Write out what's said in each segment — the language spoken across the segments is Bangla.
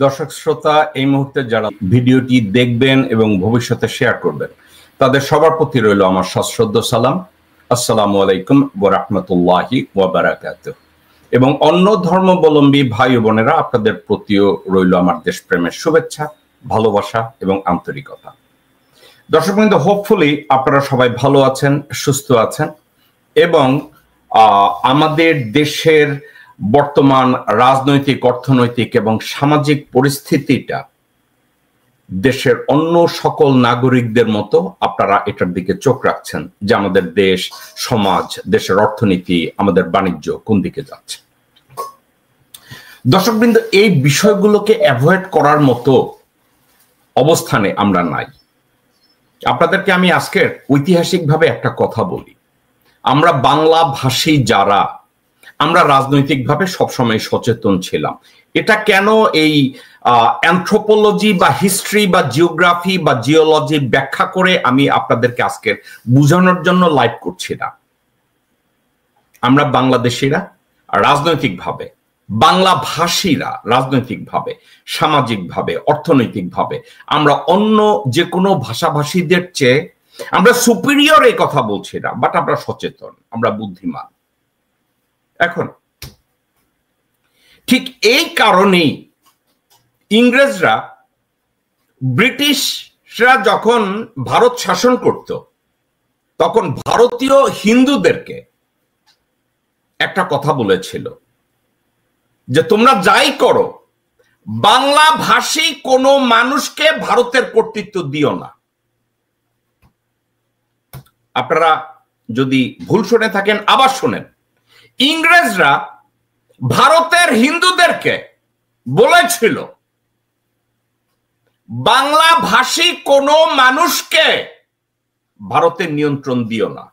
দর্শক শ্রোতা, এই মুহূর্তে যারা ভিডিওটি দেখবেন এবং ভবিষ্যতে শেয়ার করবেন তাদের সবার প্রতি রইল আমার সশ্রদ্ধ সালাম। আসসালামু আলাইকুম ওয়া রাহমাতুল্লাহি ওয়া বারাকাতুহু। এবং অন্য ধর্মাবলম্বী ভাই ও বোনেরা, আপনাদের প্রতিও রইল আমার দেশপ্রেমের শুভেচ্ছা, ভালোবাসা এবং আন্তরিকতা। দর্শকবৃন্দ, হোপফুলি আপনারা সবাই ভালো আছেন, সুস্থ আছেন এবং আমাদের দেশের বর্তমান রাজনৈতিক, অর্থনৈতিক এবং সামাজিক পরিস্থিতিটা দেশের অন্য সকল নাগরিকদের মতো আপনারা এটার দিকে চোখ রাখছেন যে আমাদের দেশ, সমাজ, দেশের অর্থনীতি, আমাদের বাণিজ্য কোন দিকে যাচ্ছে। দর্শকবৃন্দ, এই বিষয়গুলোকে অ্যাভয়েড করার মতো অবস্থানে আমরা নাই। আপনাদেরকে আমি আজকে ঐতিহাসিকভাবে একটা কথা বলি। আমরা বাংলা ভাষী যারা, আমরা রাজনৈতিকভাবে সবসময় সচেতন ছিলাম। এটা কেন এই অ্যানথ্রোপোলজি বা হিস্ট্রি বা জিওগ্রাফি বা জিওলজি ব্যাখ্যা করে আমি আপনাদেরকে আজকে বোঝানোর জন্য লাইভ করছি না। আমরা বাংলাদেশিরা রাজনৈতিকভাবে, বাংলা ভাষীরা রাজনৈতিকভাবে, সামাজিকভাবে, অর্থনৈতিকভাবে আমরা অন্য যে কোনো ভাষাভাষীদের চেয়ে আমরা সুপিরিয়র, এই কথা বলছি না, বাট আমরা সচেতন, আমরা বুদ্ধিমান। এখন ঠিক এই কারণেই ইংরেজরা, ব্রিটিশরা যখন ভারত শাসন করত তখন ভারতীয় হিন্দুদেরকে একটা কথা বলেছিল যে তোমরা যাই করো, বাংলা ভাষী কোনো মানুষকে ভারতের কর্তৃত্ব দিও না। আপনারা যদি ভুল শুনে থাকেন আবার শোনেন। ইংরেজরা ভারতের হিন্দুদেরকে বলেছিল বাংলা ভাষী কোনো মানুষকে ভারতের নিয়ন্ত্রণ দিও না,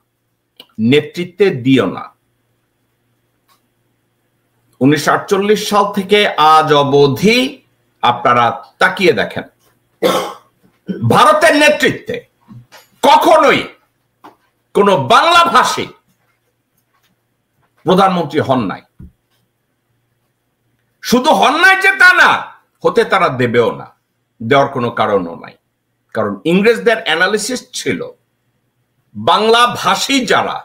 নেতৃত্বে দিও না। 1948 সাল থেকে আজ অবধি আপনারা তাকিয়ে দেখেন, ভারতের নেতৃত্বে কখনোই কোন বাংলা ভাষী প্রধানমন্ত্রী হন নাই। শুধু হন নাই যে তা না, হতে তারা দেবেও না, দেওয়ার কোনো কারণও নাই। কারণ ইংরেজদের অ্যানালিসিস ছিল বাংলা ভাষী যারা,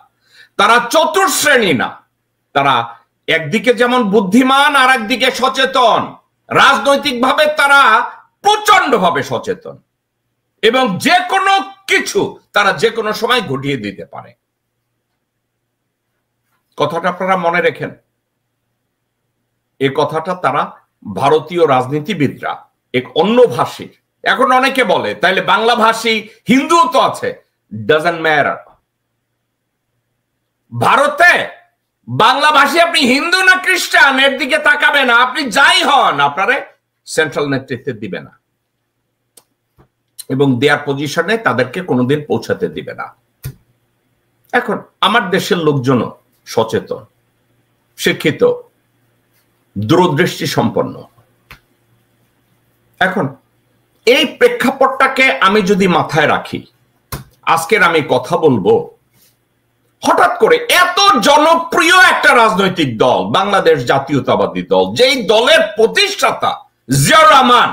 তারা চতুর্শ্রেণী না, তারা একদিকে যেমন বুদ্ধিমান আর একদিকে সচেতন, রাজনৈতিকভাবে তারা প্রচন্ডভাবে সচেতন এবং যে কোনো কিছু তারা যে কোনো সময় ঘটিয়ে দিতে পারে। কথাটা আপনারা মনে রেখেন। এই কথাটা তারা ভারতীয় রাজনীতিবিদরা, এক অন্য ভাষীর, এখন অনেকে বলে তাইলে বাংলা ভাষী হিন্দুও তো আছে, ডাজন্ট ম্যাটার। ভারতে বাংলা ভাষী আপনি হিন্দু না খ্রিস্টান এর দিকে তাকাবে না, আপনি যাই হন আপনারে সেন্ট্রাল নেতৃত্বে দিবে না এবং দেয়ার পজিশনে তাদেরকে কোনোদিন পৌঁছাতে দিবে না। এখন আমার দেশের লোকজনও সচেতন, শিক্ষিত, দূরদৃষ্টি সম্পন্ন। এখন এই প্রেক্ষাপটটাকে আমি যদি মাথায় রাখি, আজকের আমি কথা বলবো হঠাৎ করে এত জনপ্রিয় একটা রাজনৈতিক দল, বাংলাদেশ জাতীয়তাবাদী দল, যেই দলের প্রতিষ্ঠাতা জিয়াউর রহমান,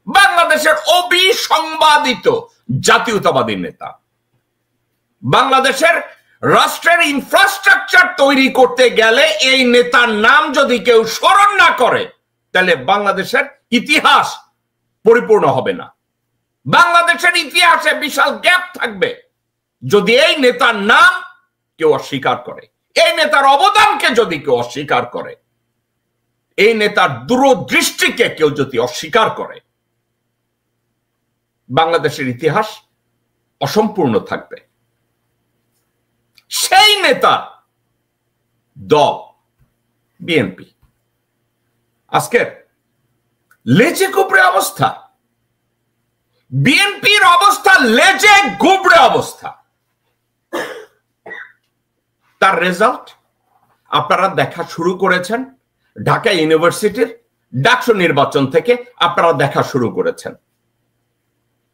বাংলাদেশের অবিসংবাদিত জাতীয়তাবাদী নেতা। বাংলাদেশের রাষ্ট্রের ইনফ্রাস্ট্রাকচার তৈরি করতে গেলে এই নেতার নাম যদি কেউ স্মরণ না করে তাহলে বাংলাদেশের ইতিহাস পরিপূর্ণ হবে না। বাংলাদেশের ইতিহাসে বিশাল গ্যাপ থাকবে যদি এই নেতার নাম কেউ অস্বীকার করে, এই নেতার অবদানকে যদি কেউ অস্বীকার করে, এই নেতার দূরদৃষ্টিকে কেউ যদি অস্বীকার করে, বাংলাদেশের ইতিহাস অসম্পূর্ণ থাকবে। সেই নেতা দল বিএনপি আজকের লেজে গুবড়ে অবস্থা, বিএনপির অবস্থা লেজে গুবড়ে অবস্থা। তার রেজাল্ট আপনারা দেখা শুরু করেছেন ঢাকা ইউনিভার্সিটির ডাকসু নির্বাচন থেকে, আপনারা দেখা শুরু করেছেন।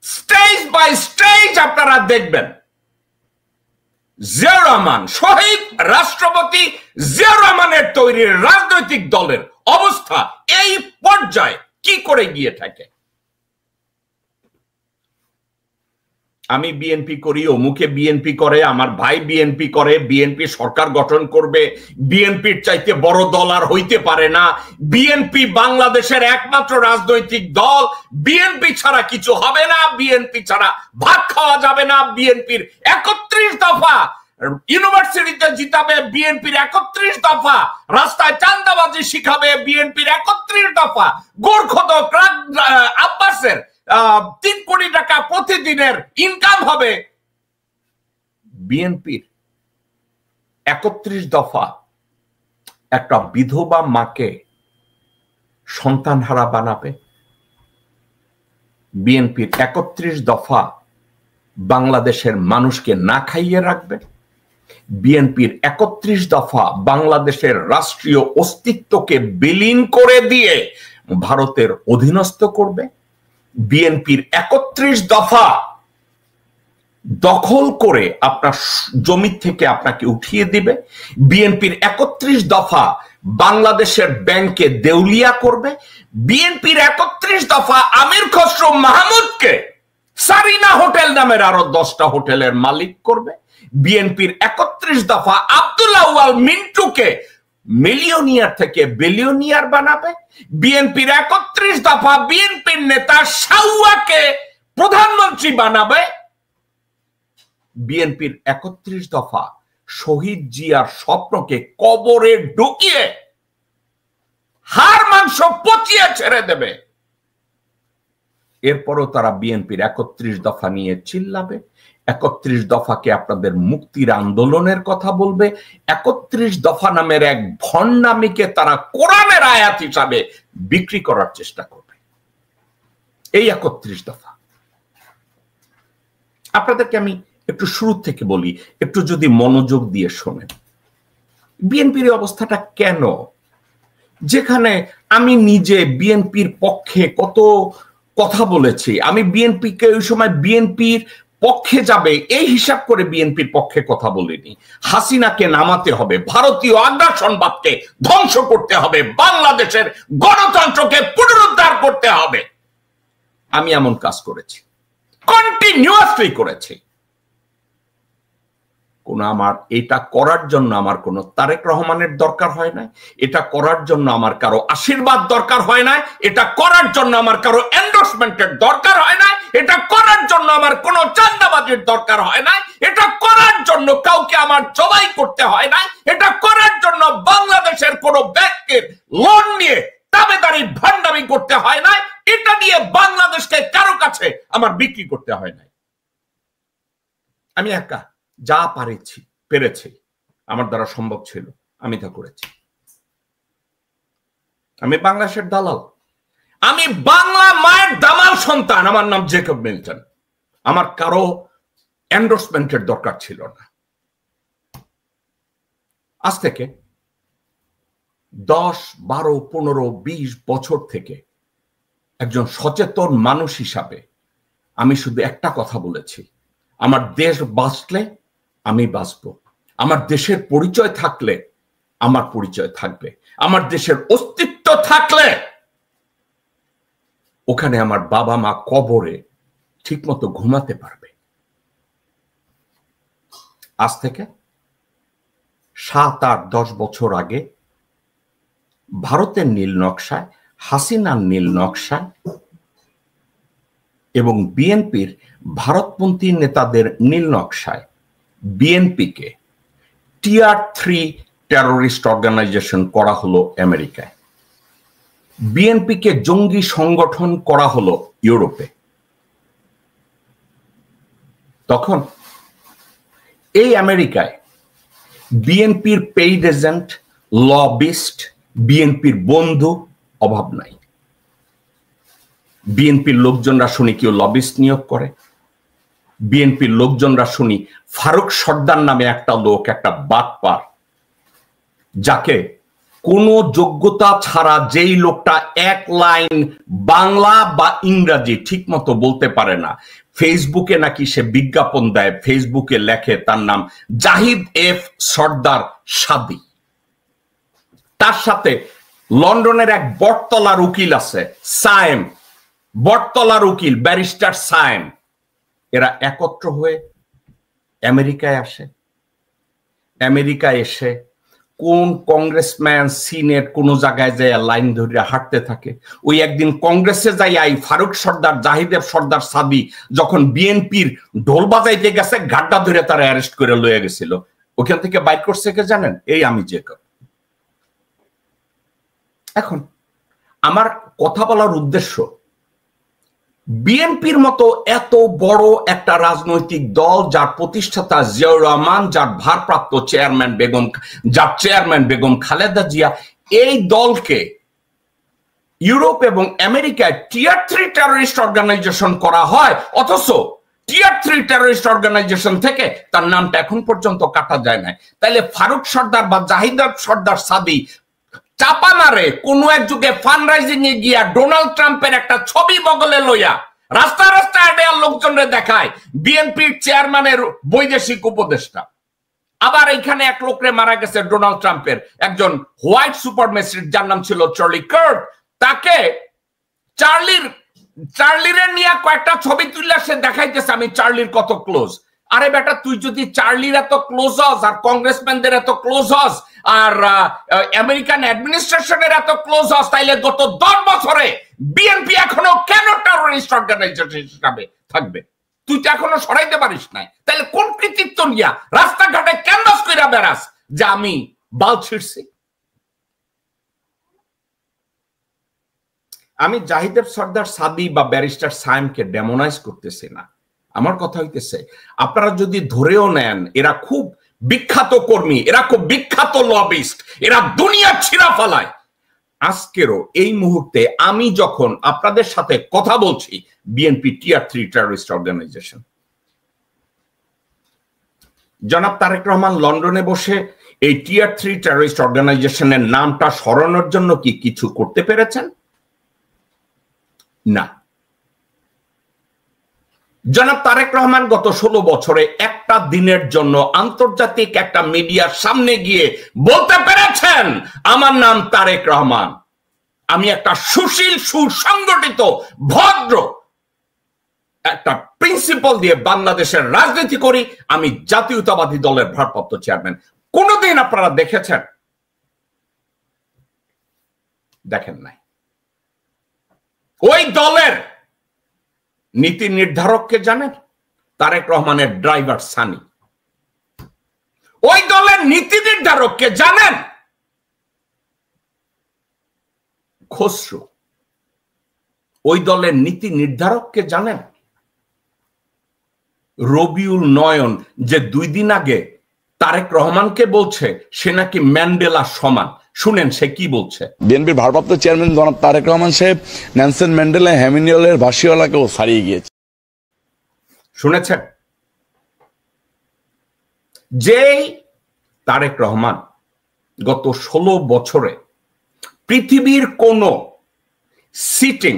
স্টেজ বাই স্টেজ আপনারা দেখবেন জিয়াউর রহমান, শহীদ রাষ্ট্রপতি জিয়াউর রহমানের তৈরি রাজনৈতিক দলের অবস্থা এই পর্যায়ে কি করে গিয়ে থাকে? আমি বিএনপি করি, অমুকে বিএনপি করে, আমার ভাই বিএনপি করে, বিএনপি সরকার গঠন করবে, বিএনপির চাইতে বড় দল আর হইতে পারে না, বিএনপি বাংলাদেশের একমাত্র রাজনৈতিক দল, বিএনপি ছাড়া কিছু হবে না, বিএনপি ছাড়া ভাত খাওয়া যাবে না, বিএনপির 31 দফা ইউনিভার্সিটিতে জিতাবে, বিএনপির 31 দফা রাস্তায় চাঁদাবাজি শিখাবে, বিএনপির 31 দফা গোরখদক আব্বাসের 3 কোটি টাকা প্রতিদিনের ইনকাম হবে, বিএনপির 31 দফা একটা বিধবা মাকে সন্তানহারা বানাবে, বিএনপির 31 দফা বাংলাদেশের মানুষকে না খাইয়ে রাখবে, বিএনপির 31 দফা বাংলাদেশের রাষ্ট্রীয় অস্তিত্বকে বিলীন করে দিয়ে ভারতের অধীনস্থ করবে, বিএনপির 31 দফা দখল করে আপনার জমি থেকে আপনাকে উঠিয়ে দিবে, বিএনপির 31 দফা বাংলাদেশের ব্যাংকে দেউলিয়া করবে, বিএনপির 31 দফা আমির খসরু মাহমুদকে সারিনা হোটেল নামের আরো 10টা হোটেলের মালিক করবে, বিএনপির 31 দফা আব্দুল আউয়াল মিন্টুকে মিলিয়নিয়ার থেকে বিলিয়নিয়ার বানাবে, বিএনপির 31 দফা বিএনপির নেতা শাওয়াকে প্রধানমন্ত্রী বানাবে, বিএনপির 31 দফা শহীদ জিয়ার স্বপ্নকে কবরে ঢুকিয়ে হাড় মাংস পচিয়ে ছেড়ে দেবে। এরপরও তারা বিএনপির 31 দফা নিয়ে চিল্লাবে, 31 দফাকে আপনাদের মুক্তির আন্দোলনের কথা বলবে, 31 দফা নামের এক ভণ্ডামিকে তারা কোরআনের আয়াত হিসাবে বিক্রি করার চেষ্টা করবে। এই 31 দফা আপনাদেরকে আমি একটু শুরু থেকে বলি, একটু যদি মনোযোগ দিয়ে শোনেন। বিএনপির অবস্থাটা কেন, যেখানে আমি নিজে বিএনপির পক্ষে কত কথা বলেছি, আমি বিএনপিকে ওই সময় বিএনপির পক্ষে যাবে এই হিসাব করে বিএনপির পক্ষে কথা বলিনি। হাসিনাকে নামাতে হবে, ভারতীয় আগ্রাসনবাদকে ধ্বংস করতে হবে, বাংলাদেশের গণতন্ত্রকে পুনরুদ্ধার করতে হবে, আমি এমন কাজ করেছি, কন্টিনিউয়াসলি করেছি। কোন আমার এটা করার জন্য আমার কোন তারেক রহমানের দরকার হয় না, এটা করার জন্য আমার কারো আশীর্বাদ দরকার হয় না, এটা করার জন্য আমার কারো এন্ডোর্সমেন্টের দরকার হয় না, এটা করার জন্য আমার কোনো চাঁদাবাজির দরকার হয় না, এটা করার জন্য কাউকে আমার জবাই করতে হয় না, এটা করার জন্য বাংলাদেশের কোনো ব্যাংকের লোন নিয়ে দাবেদারি ভান্ডামি করতে হয় না, এটা নিয়ে বাংলাদেশকে কারো কাছে আমার বিক্রি করতে হয় না। আমি একা যা পেরেছি আমার দ্বারা সম্ভব ছিল আমি তা করেছি। আমি বাংলাদেশের দালাল, আমি বাংলা মায়ের দামাল সন্তান, আমার নাম জেকব মিল্টন, আমার কারো এন্ডোর্সমেন্টের দরকার ছিল না। আজ থেকে 10, 12, 15, 20 বছর থেকে একজন সচেতন মানুষ হিসাবে আমি শুধু একটা কথা বলেছি, আমার দেশ বাঁচলে আমি বাঁচব, আমার দেশের পরিচয় থাকলে আমার পরিচয় থাকবে, আমার দেশের অস্তিত্ব থাকলে ওখানে আমার বাবা মা কবরে ঠিকমতো ঘুমাতে পারবে। আজ থেকে 7, 8, 10 বছর আগে ভারতের নীল নকশায়, হাসিনার নীল নকশায় এবং বিএনপির ভারতপন্থী নেতাদের নীল নকশায় বিএনপিকে টিয়ার 3 টেরোরিস্ট অর্গানাইজেশন করা হলো আমেরিকায়, বিএনপিকে জঙ্গি সংগঠন করা হলো ইউরোপে। তখন এই আমেরিকায় বিএনপির পেইড এজেন্ট, লবিস্ট, বিএনপির বন্ধু অভাব নাই। বিএনপির লোকজনরা শুনি কেউ লবিস্ট নিয়োগ করে, বিএনপির লোকজনরা শুনি ফারুক সর্দার নামে একটা লোক, একটা বাটপার, যাকে কোনো যোগ্যতা ছাড়া যেই লোকটা এক লাইন বাংলা বা ইংরাজি ঠিক মতো বলতে পারে না, ফেসবুকে নাকি সে বিজ্ঞাপন দেয়, ফেসবুকে লেখে তার নাম জাহিদ এফ সর্দার সাদি, তার সাথে লন্ডনের এক বটতলার উকিল আছে সায়েম, বটতলার উকিল ব্যারিস্টার সায়েম, এরা একত্র হয়ে আমেরিকায় আসে। আমেরিকায় এসে কোন কংগ্রেসম্যান সিনেট কোন জায়গায় যায় লাইন ধরে হাঁটতে থাকে। ওই একদিন কংগ্রেসে যাই আই ফারুক সর্দার, জাহিদেব সর্দার সাদি যখন বিএনপির ঢোল বাজাইতে গেছে, গাড্ডা ধরে তারা অ্যারেস্ট করে লয়ে গেছিল। ওখান থেকে বাইক করছে কে জানেন? এই আমি জেকব। এখন আমার কথা বলার উদ্দেশ্য, বিএনপির মতো এত বড় একটা রাজনৈতিক দল, যার প্রতিষ্ঠাতা জিয়াউর রহমান, যার ভারপ্রাপ্ত চেয়ারম্যান বেগম খালেদা জিয়া, এই দলকে ইউরোপ এবং আমেরিকায় টিয়ার 3 টেররিস্ট অর্গানাইজেশন করা হয়, অথচ টিয়ার 3 টেররিস্ট অর্গানাইজেশন থেকে তার নামটা এখন পর্যন্ত কাটা যায় না। তাইলে ফারুক সর্দার বা জাহিদ সর্দার সাদি চাপা মারে কোন এক যুগে ফান্ডরাইজিং এ গিয়া ডোনাল্ড ট্রাম্পের একটা ছবি বগলে লইয়া রাস্তা রাস্তায় লোকজনরে দেখায় বিএনপির চেয়ারম্যানের বৈদেশিক উপদেষ্টা। আবার এখানে এক লোকরে মারা গেছে ডোনাল্ড ট্রাম্পের একজন হোয়াইট সুপারমেসিস্ট, যার নাম ছিল চার্লি কার্ট। তাকে চার্লির নিয়ে কয়েকটা ছবি তুললে সে দেখাইতেছে আমি চার্লির কত ক্লোজ। আরে বেটা, তুই যদি চার্লির এত ক্লোজ হস, আর কংগ্রেসম্যানদের এত ক্লোজ হস, আর আমেরিকান অ্যাডমিনিস্ট্রেশনের এত ক্লোজ হস, তাইলে গত 10 বছরে বিএনপি এখনো কেন টেররিস্ট অর্গানাইজেশন হিসাবে থাকবে? তুই তো এখনো সরাইতে পারিস নাই। তাহলে কোন কৃতিত্ব নিয়া রাস্তাঘাটে ক্যানভাস কইরা বেড়াস যে আমি বাল ছিড়ছি? আমি জাহিদেব সর্দার সাদি বা ব্যারিস্টার সায়েমকে ডেমোনাইজ করতেছি না। আমার কথা হইতেছে, আপনারা যদি ধরেও নেন এরা খুব বিখ্যাত কর্মী, এরা খুব বিখ্যাত লবিস্ট, এরা দুনিয়া ছিঁড়া ফেলায়, আজকেরও এই মুহূর্তে আমি যখন আপনাদের সাথে কথা বলছি, বিএনপি টিয়ার 3 টেররিস্ট অর্গানাইজেশন। জনাব তারেক রহমান লন্ডনে বসে এই টিয়ার 3 টেররিস্ট অর্গানাইজেশনের নামটা সরানোর জন্য কি কিছু করতে পেরেছেন? না। জনাব তারেক রহমান গত 16 বছরে একটা দিনের জন্য আন্তর্জাতিক একটা মিডিয়ার সামনে গিয়ে বলতে পেরেছেন আমার নাম তারেক রহমান, আমি একটা সুশীল সুসংগঠিত ভদ্র একটা প্রিন্সিপাল দিয়ে বাংলাদেশের রাজনীতি করি, আমি জাতীয়তাবাদী দলের ভারপ্রাপ্ত চেয়ারম্যান। কোনদিন আপনারা দেখেছেন? দেখেন নাই। ওই দলের নীতি নির্ধারককে জানেন? তারেক রহমানের ড্রাইভার সানি। ওই দলের নীতি নির্ধারককে জানেন? খসরু। ওই দলের নীতি নির্ধারককে জানেন? রবিউল নয়ন, যে 2 দিন আগে তারেক রহমানকে বলছে সে নাকি ম্যান্ডেলা সমান। শুনেন সে কি বলছে। বিএনপির ভারপ্রাপ্ত চেয়ারম্যান জনাব তারেক রহমান সাহেব নেলসন ম্যান্ডেলা হ্যামিনিয়লের ভাসিওয়ালাকেও ছাড়িয়ে গিয়েছে। শুনেছেন? যেই তারেক রহমান গত 16 বছরে পৃথিবীর কোন সিটিং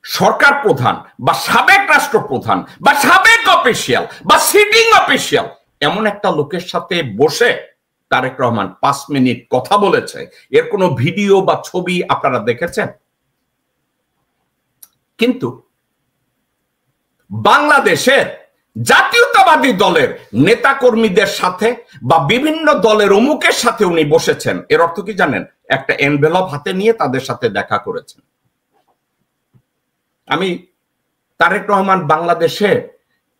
সরকার প্রধান বা সাবেক রাষ্ট্রপ্রধান বা সাবেক অফিসিয়াল বা সিটিং অফিসিয়াল এমন একটা লোকের সাথে বসে তারেক রহমান 5 মিনিট কথা বলেছে, এর কোনো ভিডিও বা ছবি আপনারা দেখেছেন? কিন্তু বাংলাদেশের জাতীয়তাবাদী দলের নেতা কর্মীদের সাথে বা বিভিন্ন দলের অমুকের সাথে উনি বসেছেন, এর অর্থ কি জানেন? একটা এনভেলপ হাতে নিয়ে তাদের সাথে দেখা করেছেন। আমি তারেক রহমান বাংলাদেশে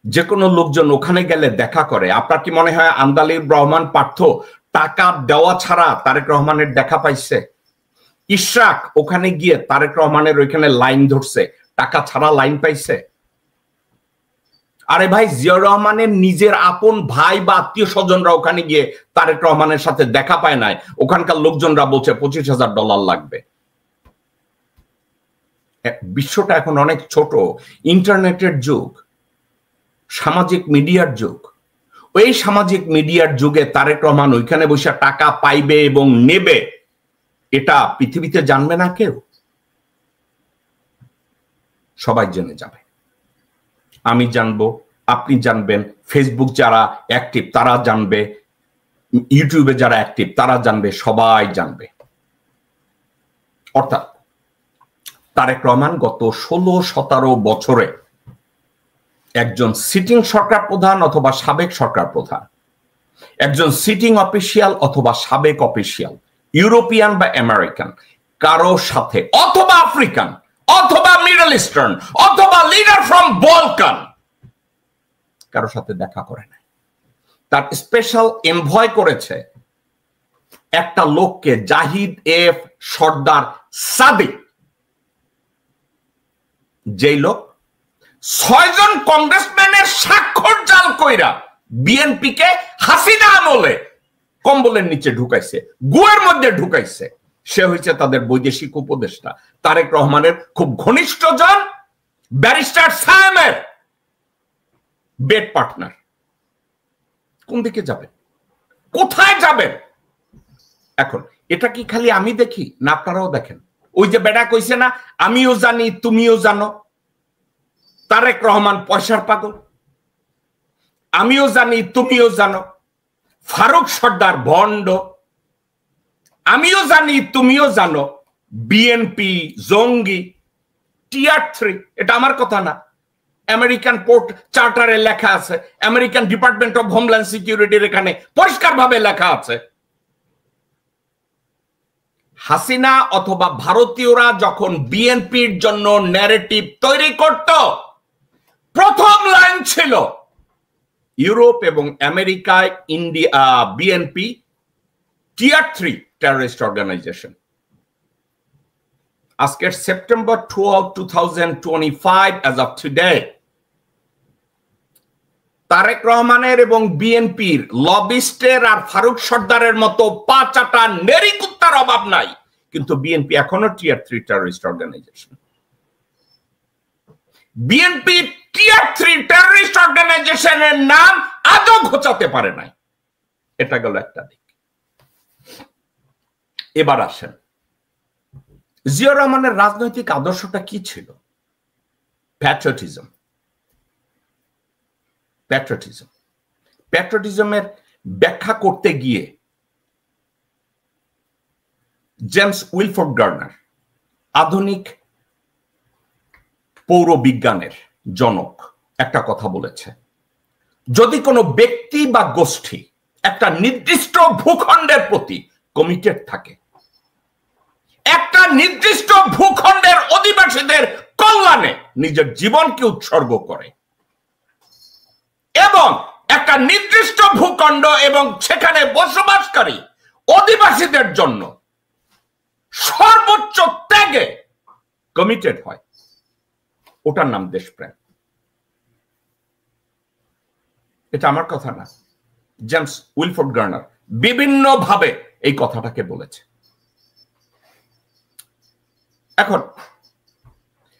যে কোনো লোকজন ওখানে গেলে দেখা করে। আপনার কি মনে হয় আন্দালিব রহমান পার্থ টাকা দেওয়া ছাড়া তারেক রহমানের দেখা পাইছে? ইশরাক ওখানে গিয়ে তারেক রহমানের ওইখানে লাইন ধরছে, টাকা ছাড়া লাইন পাইছে? আরে ভাই, জিয়াউর রহমানের নিজের আপন ভাই বা আত্মীয় স্বজনরা ওখানে গিয়ে তারেক রহমানের সাথে দেখা পায় নাই। ওখানকার লোকজনরা বলছে $25,000 লাগবে। বিশ্বটা এখন অনেক ছোট, ইন্টারনেটের যুগ, সামাজিক মিডিয়ার যুগ। ওই সামাজিক মিডিয়ার যুগে তারেক রহমান ওইখানে বসে টাকা পাইবে এবং নেবে, এটা পৃথিবীতে জানবে না কেউ। সবাই জেনে যাবে, আমি জানবো, আপনি জানবেন, ফেসবুক যারা অ্যাক্টিভ তারা জানবে, ইউটিউবে যারা অ্যাক্টিভ তারা জানবে, সবাই জানবে। অর্থাৎ তারেক রহমান গত 16-17 বছরে একজন সিটিং সরকার প্রধান অথবা সাবেক সরকার প্রধান, একজন সিটিং অফিসিয়াল অথবা সাবেক অফিসিয়াল, ইউরোপিয়ান বা আমেরিকান কারো সাথে, অথবা আফ্রিকান অথবা মিডল ইস্টার্ন অথবা লিডার ফ্রম বলকান, কারো সাথে দেখা করে না। তার স্পেশাল এনভয় করেছে একটা লোককে, জাহিদ এফ সর্দার সাদিক, যেই লোক 6 জন কংগ্রেসম্যানের স্বাক্ষর জাল কইরা বিএনপি কে হাসিনা আমলে কম্বলের নিচে ঢুকাইছে, গুয়ের মধ্যে ঢুকাইছে। সে হয়েছে তাদের বৈদেশিক উপদেষ্টা, তারেক রহমানের খুব ঘনিষ্ঠ জন, ব্যারিস্টার সায়েমের বেড পার্টনার। কোন দিকে যাবেন, কোথায় যাবেন? এখন এটা কি খালি আমি দেখি না আপনারাও দেখেন? ওই যে বেটা কইছে না, আমিও জানি তুমিও জানো, তারেক রহমান পয়সার পাগল, আমিও জানি তুমিও জানো, ফারুক সর্দার ভণ্ড, আমিও জানি তুমিও জানো, বিএনপি জঙ্গি, টিয়ার 3। এটা আমার কথা না, আমেরিকান পোর্ট চার্টারে লেখা আছে, আমেরিকান ডিপার্টমেন্ট অফ হোমল্যান্ড সিকিউরিটির এখানে পরিষ্কারভাবে লেখা আছে। হাসিনা অথবা ভারতীয়রা যখন বিএনপির জন্য ন্যারেটিভ তৈরি করত, প্রথম লাইন ছিল ইউরোপ এবং আমেরিকায় India BNP tier 3 terrorist organisation. আজকের September 12, 2025 as of today, Tarique রহমানের এবং বিএনপির লবিস্টের আর ফারুক সর্দারের মতো 5-8টা নেরিকুত্তার অভাব নাই, কিন্তু বিএনপি এখনো টিয়ার 3 terrorist organisation. BNP tier 3 terrorist অর্গানাইজেশনের নাম আজও ঘোচাতে পারে নাই। এটা গেল একটা দিক। এবার আসেন, জিয়া রহমানের রাজনৈতিক আদর্শটা কি ছিল? প্যাট্রিয়টিজম। প্যাট্রিয়টিজম, প্যাট্রিয়টিজমের ব্যাখ্যা করতে গিয়ে জেমস উইলফোর্ড গার্নার, আধুনিক পৌরবিজ্ঞানের জনক, একটা কথা বলেছে, যদি কোনো ব্যক্তি বা গোষ্ঠী একটা নির্দিষ্ট ভূখণ্ডের প্রতি কমিটেড থাকে, একটা নির্দিষ্ট ভূখণ্ডের অধিবাসীদের কল্যাণে নিজের জীবনকে উৎসর্গ করে, এবং একটা নির্দিষ্ট ভূখণ্ড এবং সেখানে বসবাসকারী অধিবাসীদের জন্য সর্বোচ্চ ত্যাগে কমিটেড হয়, ওটার নাম দেশপ্রেম। এটা আমার কথা না, জেমস উইলফোর্ড গার্নার বিভিন্ন ভাবে এই কথাটাকে বলেছে। এখন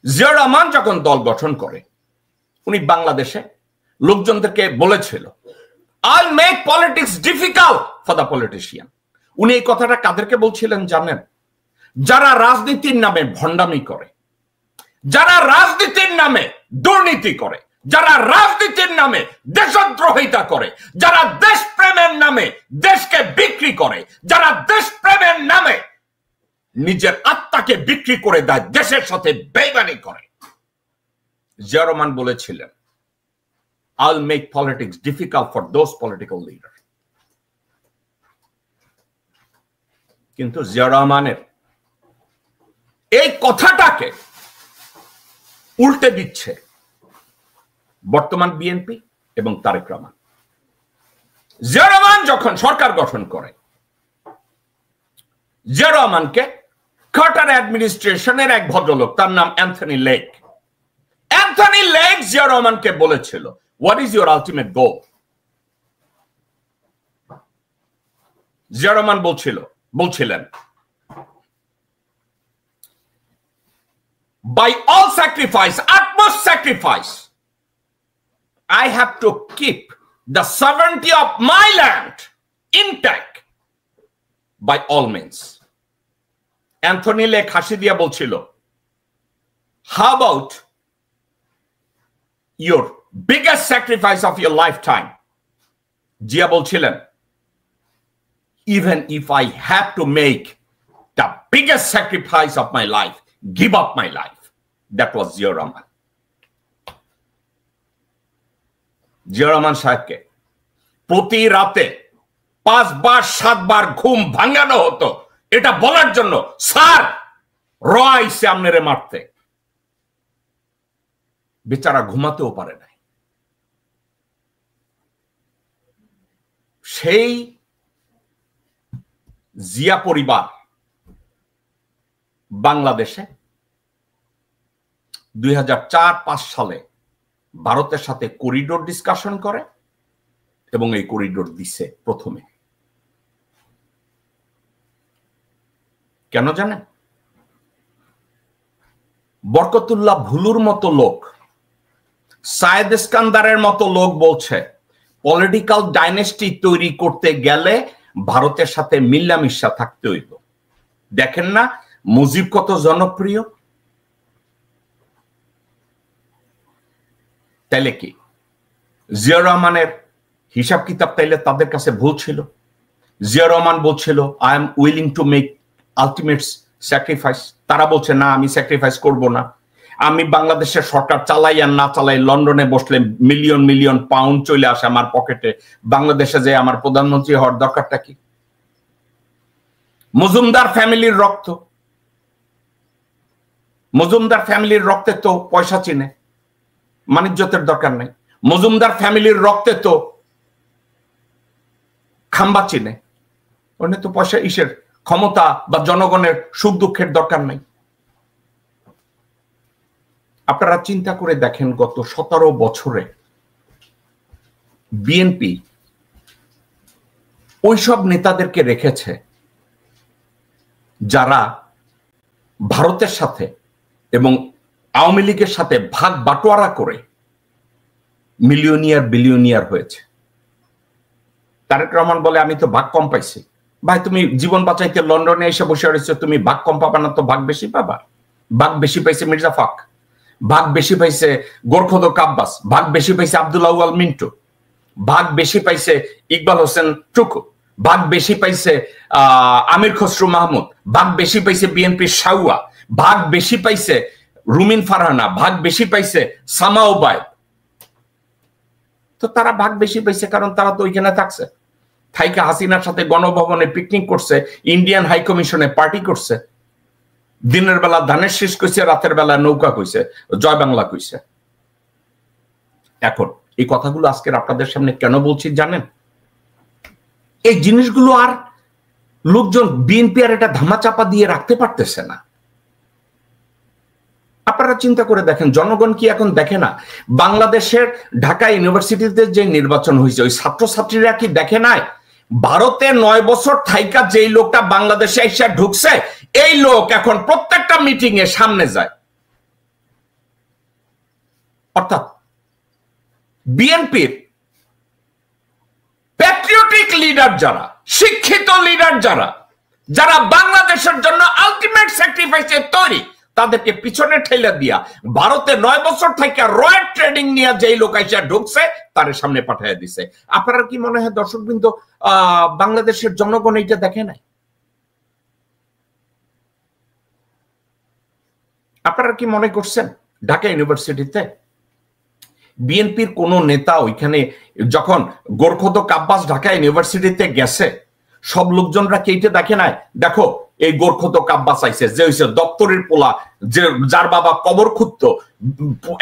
জিয়া রহমান যখন দল গঠন করে, উনি বাংলাদেশে লোকজনদেরকে বলেছিল, I make politics difficult for the politician. উনি এই কথাটা কাদেরকে বলছিলেন জানেন? যারা রাজনীতির নামে ভণ্ডামি করে, যারা রাজনীতির নামে দুর্নীতি করে, যারা রাজনীতির নামে দেশদ্রোহিতা করে, যারা দেশপ্রেমের নামে দেশকে বিক্রি করে, যারা দেশপ্রেমের নামে নিজের আত্মাকে বিক্রি করে দেয়, দেশের সাথে বেইমানি করে। জিয়া রহমান বলেছিলেন, I'll make politics difficult for those political leaders. কিন্তু জিয়া রহমানের এই কথাটাকে উল্টে দিচ্ছে বর্তমান বিএনপি এবং তারেক রহমান। জিয়া রহমান যখন সরকার গঠন করে, জিয়া রহমানকে কার্টার অ্যাডমিনিস্ট্রেশনের এক ভদ্রলোক, তার নাম Anthony lake, Anthony lake Zia রহমানকে বলেছিল, what is your ultimate goal? Zia Rahman বলছিলেন, by all sacrifice, utmost sacrifice, I have to keep the sovereignty of my land intact by all means. Anthony lake হাসি দিয়া বলছিল, how about your biggest sacrifice of your lifetime? Zia বলছিলেন, even if I have to make the biggest sacrifice of my life, give up my life. That was Ziaur Rahman. Ziaur Rahman সাহেবকে প্রতি রাতে 5 বার 7 বার ঘুম ভাঙানো হতো এটা বলার জন্য, স্যার রয়সে আমনেরে মারতে। বেচারা ঘুমাতেও পারে নাই। সেই জিয়া পরিবার বাংলাদেশে 2004-5 সালে ভারতের সাথে করিডোর ডিসকাশন করে এবং এই করিডোর দিছে প্রথমে। কেন জানেন? বরকতুল্লাহ ভুলুর মতো লোক, সায়েদ ইস্কান্দারের মতো লোক বলছে পলিটিক্যাল ডাইনেস্টি তৈরি করতে গেলে ভারতের সাথে মিল্লামিশা থাকতে হইব। দেখেন না মুজিব কত জনপ্রিয়? তাইলে কি জিয়াউর রহমানের হিসাব কিতাব তাইলে তাদের কাছে ভুল ছিল? জিয়াউর রহমান বলছিল I am willing to make ultimate sacrifice, তারা বলছে না আমি স্যাক্রিফাইস করব না, আমি বাংলাদেশের সরকার চালাই আর না চালাই লন্ডনে বসলে মিলিয়ন মিলিয়ন পাউন্ড চলে আসে আমার পকেটে, বাংলাদেশে যে আমার প্রধানমন্ত্রী হওয়ার দরকারটা কি? মজুমদার ফ্যামিলির রক্ত, মজুমদার ফ্যামিলির রক্তে তো পয়সা চিনে, মানিজ্যতের দরকার নাই। মজুমদার ফ্যামিলির রক্তে তো খাম্বা চিনে, ওখানে তো পয়সা ইসের ক্ষমতা বা জনগণের সুখ দুঃখের দরকার নাই। আপনারা চিন্তা করে দেখেন গত 17 বছরে বিএনপি ওইসব নেতাদেরকে রেখেছে যারা ভারতের সাথে এবং আওয়ামী লীগের সাথে ভাগ বাটোয়ারা করে মিলিয়নিয়ার বিলিয়নিয়ার হয়েছে। তারেক রহমান বলে আমি তো ভাগ কম পাইছি। ভাই তুমি জীবন বাঁচাইতে লন্ডনে এসে বসে রয়েছে, তুমি ভাগ কম পাবা না তো ভাগ বেশি পাবা। ভাগ বেশি পাইছে মির্জা ফাক, ভাগ বেশি পাইছে গোরখোদক আব্বাস, ভাগ বেশি পাইছে আব্দুল আউয়াল মিন্টু, ভাগ বেশি পাইছে ইকবাল হোসেন টুকু, ভাগ বেশি পাইছে আমির খসরু মাহমুদ, ভাগ বেশি পাইছে বিএনপির শাউয়া, ভাগ বেশি পাইছে রুমিন ফারহানা, ভাগ বেশি পাইছে সামা ওবায়দ। তো তারা ভাগ বেশি পাইছে কারণ তারা তো ওইখানে থাকছে, থাইকা হাসিনার সাথে গণভবনে পিকনিক করছে, ইন্ডিয়ান হাই কমিশনে পার্টি করছে, দিনের বেলা ধানের শীষ কইছে, রাতের বেলা নৌকা কইছে, জয় বাংলা কইছে। এখন এই কথাগুলো আজকের আপনাদের সামনে কেন বলছি জানেন? এই জিনিসগুলো আর লোকজন বিএনপি আর এটা ধামাচাপা দিয়ে রাখতে পারতেছে না। আপনারা চিন্তা করে দেখেন, জনগণ কি এখন দেখে না বাংলাদেশের ঢাকা ইউনিভার্সিটিতে যে নির্বাচন হয়েছে ওই ছাত্রছাত্রীরা কি দেখে নাই ভারতে 9 বছর থাইকা যেই লোকটা বাংলাদেশে এসে ঢুকছে এই লোক এখন প্রত্যেকটা মিটিং এ সামনে যায়? অর্থাৎ বিএনপির প্যাট্রিয়টিক লিডার যারা, শিক্ষিত লিডার যারা, যারা বাংলাদেশের জন্য আলটিমেট স্যাক্রিফাইসে তৈরি, তাদেরকে পিছনে ঠেলে দিয়া ভারতে 9 বছর থেকে রয়্যাল ট্রেনিং নিয়ে যেই লোক এসে ঢুকছে তার সামনে পাঠিয়ে দিছে। আপনারা কি মনে হয় দর্শকবৃন্দ বাংলাদেশের জনগণ এইটা দেখে নাই? আপনারা কি মনে করছেন ঢাকা ইউনিভার্সিটিতে বিএনপির কোন নেতা ওইখানে যখন গোরখোদক আব্বাস ঢাকা ইউনিভার্সিটিতে গেছে সব লোকজনরা কেইটে দেখে নাই? দেখো এই গোরখোদক আব্বাস আইছে, যে হইছে দপ্তরের পোলা, যে যার বাবা কবর খুঁজতো,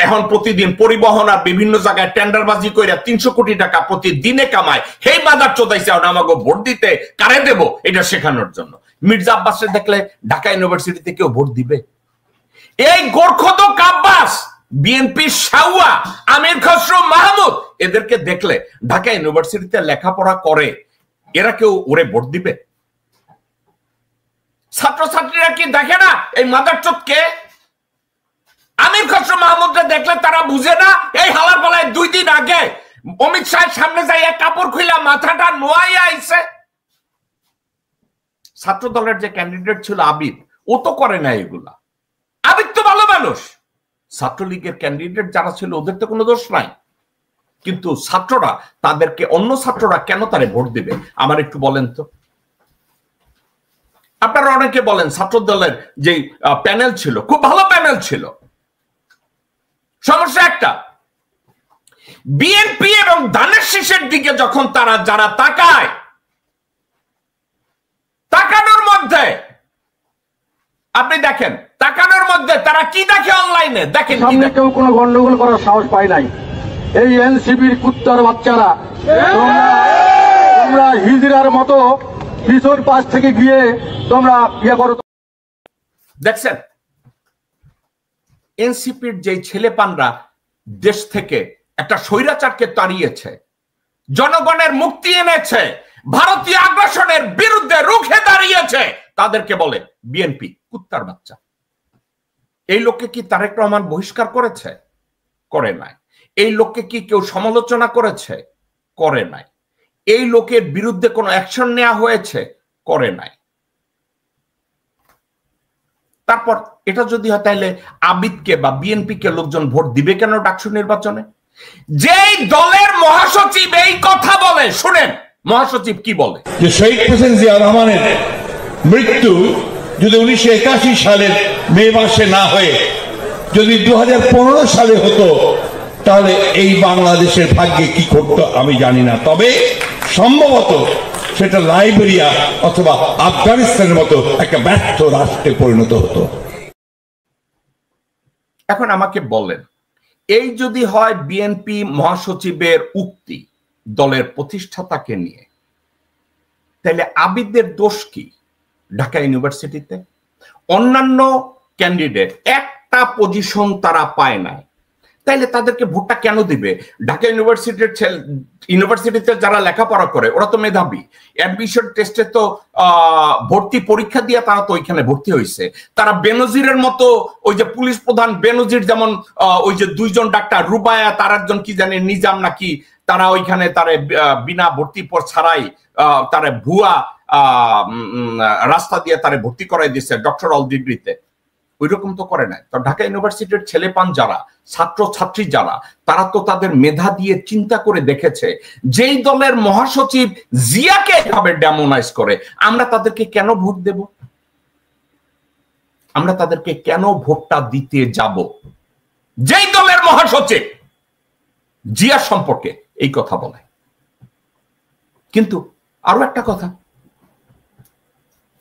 এখন প্রতিদিন পরিবহন আর বিভিন্ন জায়গায় টেন্ডারবাজি কইরা 300 কোটি টাকা প্রতিদিনে কামায়, হেই বাজার চোদাইছে আমাকে ভোট দিতে কারে দেব এটা শেখানোর জন্য। মির্জা আব্বাসের দেখলে ঢাকা ইউনিভার্সিটিতে কেউ ভোট দিবে? এই গোরখোদক আব্বাস, বিএনপির শাউয়া, আমির খসরু মাহমুদ, এদেরকে দেখলে ঢাকা ইউনিভার্সিটিতে লেখাপড়া করে এরা কেউ ওরে ভোট দিবে? ছাত্রছাত্রীরা কি দেখে না এই মাদারচোদ কে? আমির খসরু মাহমুদকে দেখলে তারা বুঝে না এই হালার বেলায় 2 দিন আগে অমিত শাহের সামনে যাই কাপড় খুইলা মাথাটা নোয়াই আইছে। ছাত্র দলের যে ক্যান্ডিডেট ছিল আবিদ, ও তো করে না এগুলা। আবিদ তো ভালো মানুষ, ছাত্রলীগের ক্যান্ডিডেট যারা ছিল ওদের তো কোনো দোষ নাই, কিন্তু ছাত্ররা তাদেরকে, অন্য ছাত্ররা কেন তারে ভোট দিবে আমার একটু বলেন তো। আপনারা অনেকে বলেন ছাত্র দলের যে প্যানেল ছিল খুব ভালো প্যানেল ছিল। সমস্যা একটা, বিএনপি এবং ধানের শীষের দিকে যখন তারা যারা তাকায়, তাকানোর মধ্যে আপনি দেখেন, তাকানোর মধ্যে তারা কি দেখে অনলাইনে দেখেন, সামনে কেউ কোনো গন্ডগোল করার সাহস পায় নাই। এই এনসিপির কুত্তার বাচ্চারা, তোমরা হিজড়ার মতো পিছন পাশ থেকে গিয়ে তোমরা ইয়ে করো। দেখছেন এনসিপির যে ছেলেপানরা দেশ থেকে একটা স্বৈরাচারকে তাড়িয়েছে, জনগণের মুক্তি এনেছে, ভারতীয় আগ্রাসনের বিরুদ্ধে রুখে দাঁড়িয়েছে, তাদেরকে বলে বিএনপি কুত্তার বাচ্চা। এই লোককে কি তারেক রহমান বহিষ্কার করেছে? করে নাই। এই লোককে কি কেউ সমালোচনা করেছে? করে নাই। এই লোকের বিরুদ্ধে কোনো অ্যাকশন নেওয়া হয়েছে? করে নাই। তারপর এটা যদি হয় তাহলে আবিদকে বা বিএনপি কে লোকজন ভোট দিবে কেন ডাকসু নির্বাচনে? যেই দলের মহাসচিব এই কথা বলে, শুনেন মহাসচিব কি বলে, যে শহীদ হোসেন জিয়া রহমানের মৃত্যু যদি 1981 সালের মে মাসে না হয়ে যদি 2015 সালে হতো তাহলে এই বাংলাদেশের ভাগ্যে কি ঘটতো আমি জানি না, তবে সম্ভবত সেটা লাইবেরিয়া অথবা আফগানিস্তানের মতো একটা ব্যর্থ রাষ্ট্রে পরিণত হতো। এখন আমাকে বলেন, এই যদি হয় বিএনপি মহাসচিবের উক্তি দলের প্রতিষ্ঠাতাকে নিয়ে, তাহলে আবিদদের দোষ কি? ঢাকা ইউনিভার্সিটিতে অন্যান্য ক্যান্ডিডেট একটা পজিশন তারা পায় নাই, তাইলে তাদেরকে ভোটটা কেন দিবে? ঢাকা ইউনিভার্সিটিতে যারা লেখাপড়া করে ওরা তো মেধাবী, অ্যাডমিশন টেস্টে তো ভর্তি পরীক্ষা দিয়ে তারা তো ওইখানে ভর্তি হয়েছে। তারা বেনজিরের মতো, ওই যে পুলিশ প্রধান বেনজির যেমন, ওই যে দুইজন ডাক্তার রুবায়া তার একজন কি জানে নিজাম নাকি, তারা ওইখানে তারা বিনা ভর্তি পর ছাড়াই তারা ভুয়া রাস্তা দিয়ে তারা ভর্তি করাই দিচ্ছে ডক্টরাল ডিগ্রিতে। ওই রকম তো করে নাই। তো ঢাকা ইউনিভার্সিটির ছেলেপান যারা, ছাত্র ছাত্রী যারা, তারা তো তাদের মেধা দিয়ে চিন্তা করে দেখেছে, যেই দলের মহাসচিব জিয়াকে এভাবে ডেমোনাইজ করে, আমরা তাদেরকে কেন ভোট দেব? আমরা তাদেরকে কেন ভোটটা দিতে যাব? যেই দলের মহাসচিব জিয়া সম্পর্কে এই কথা বলে। কিন্তু আরো একটা কথা,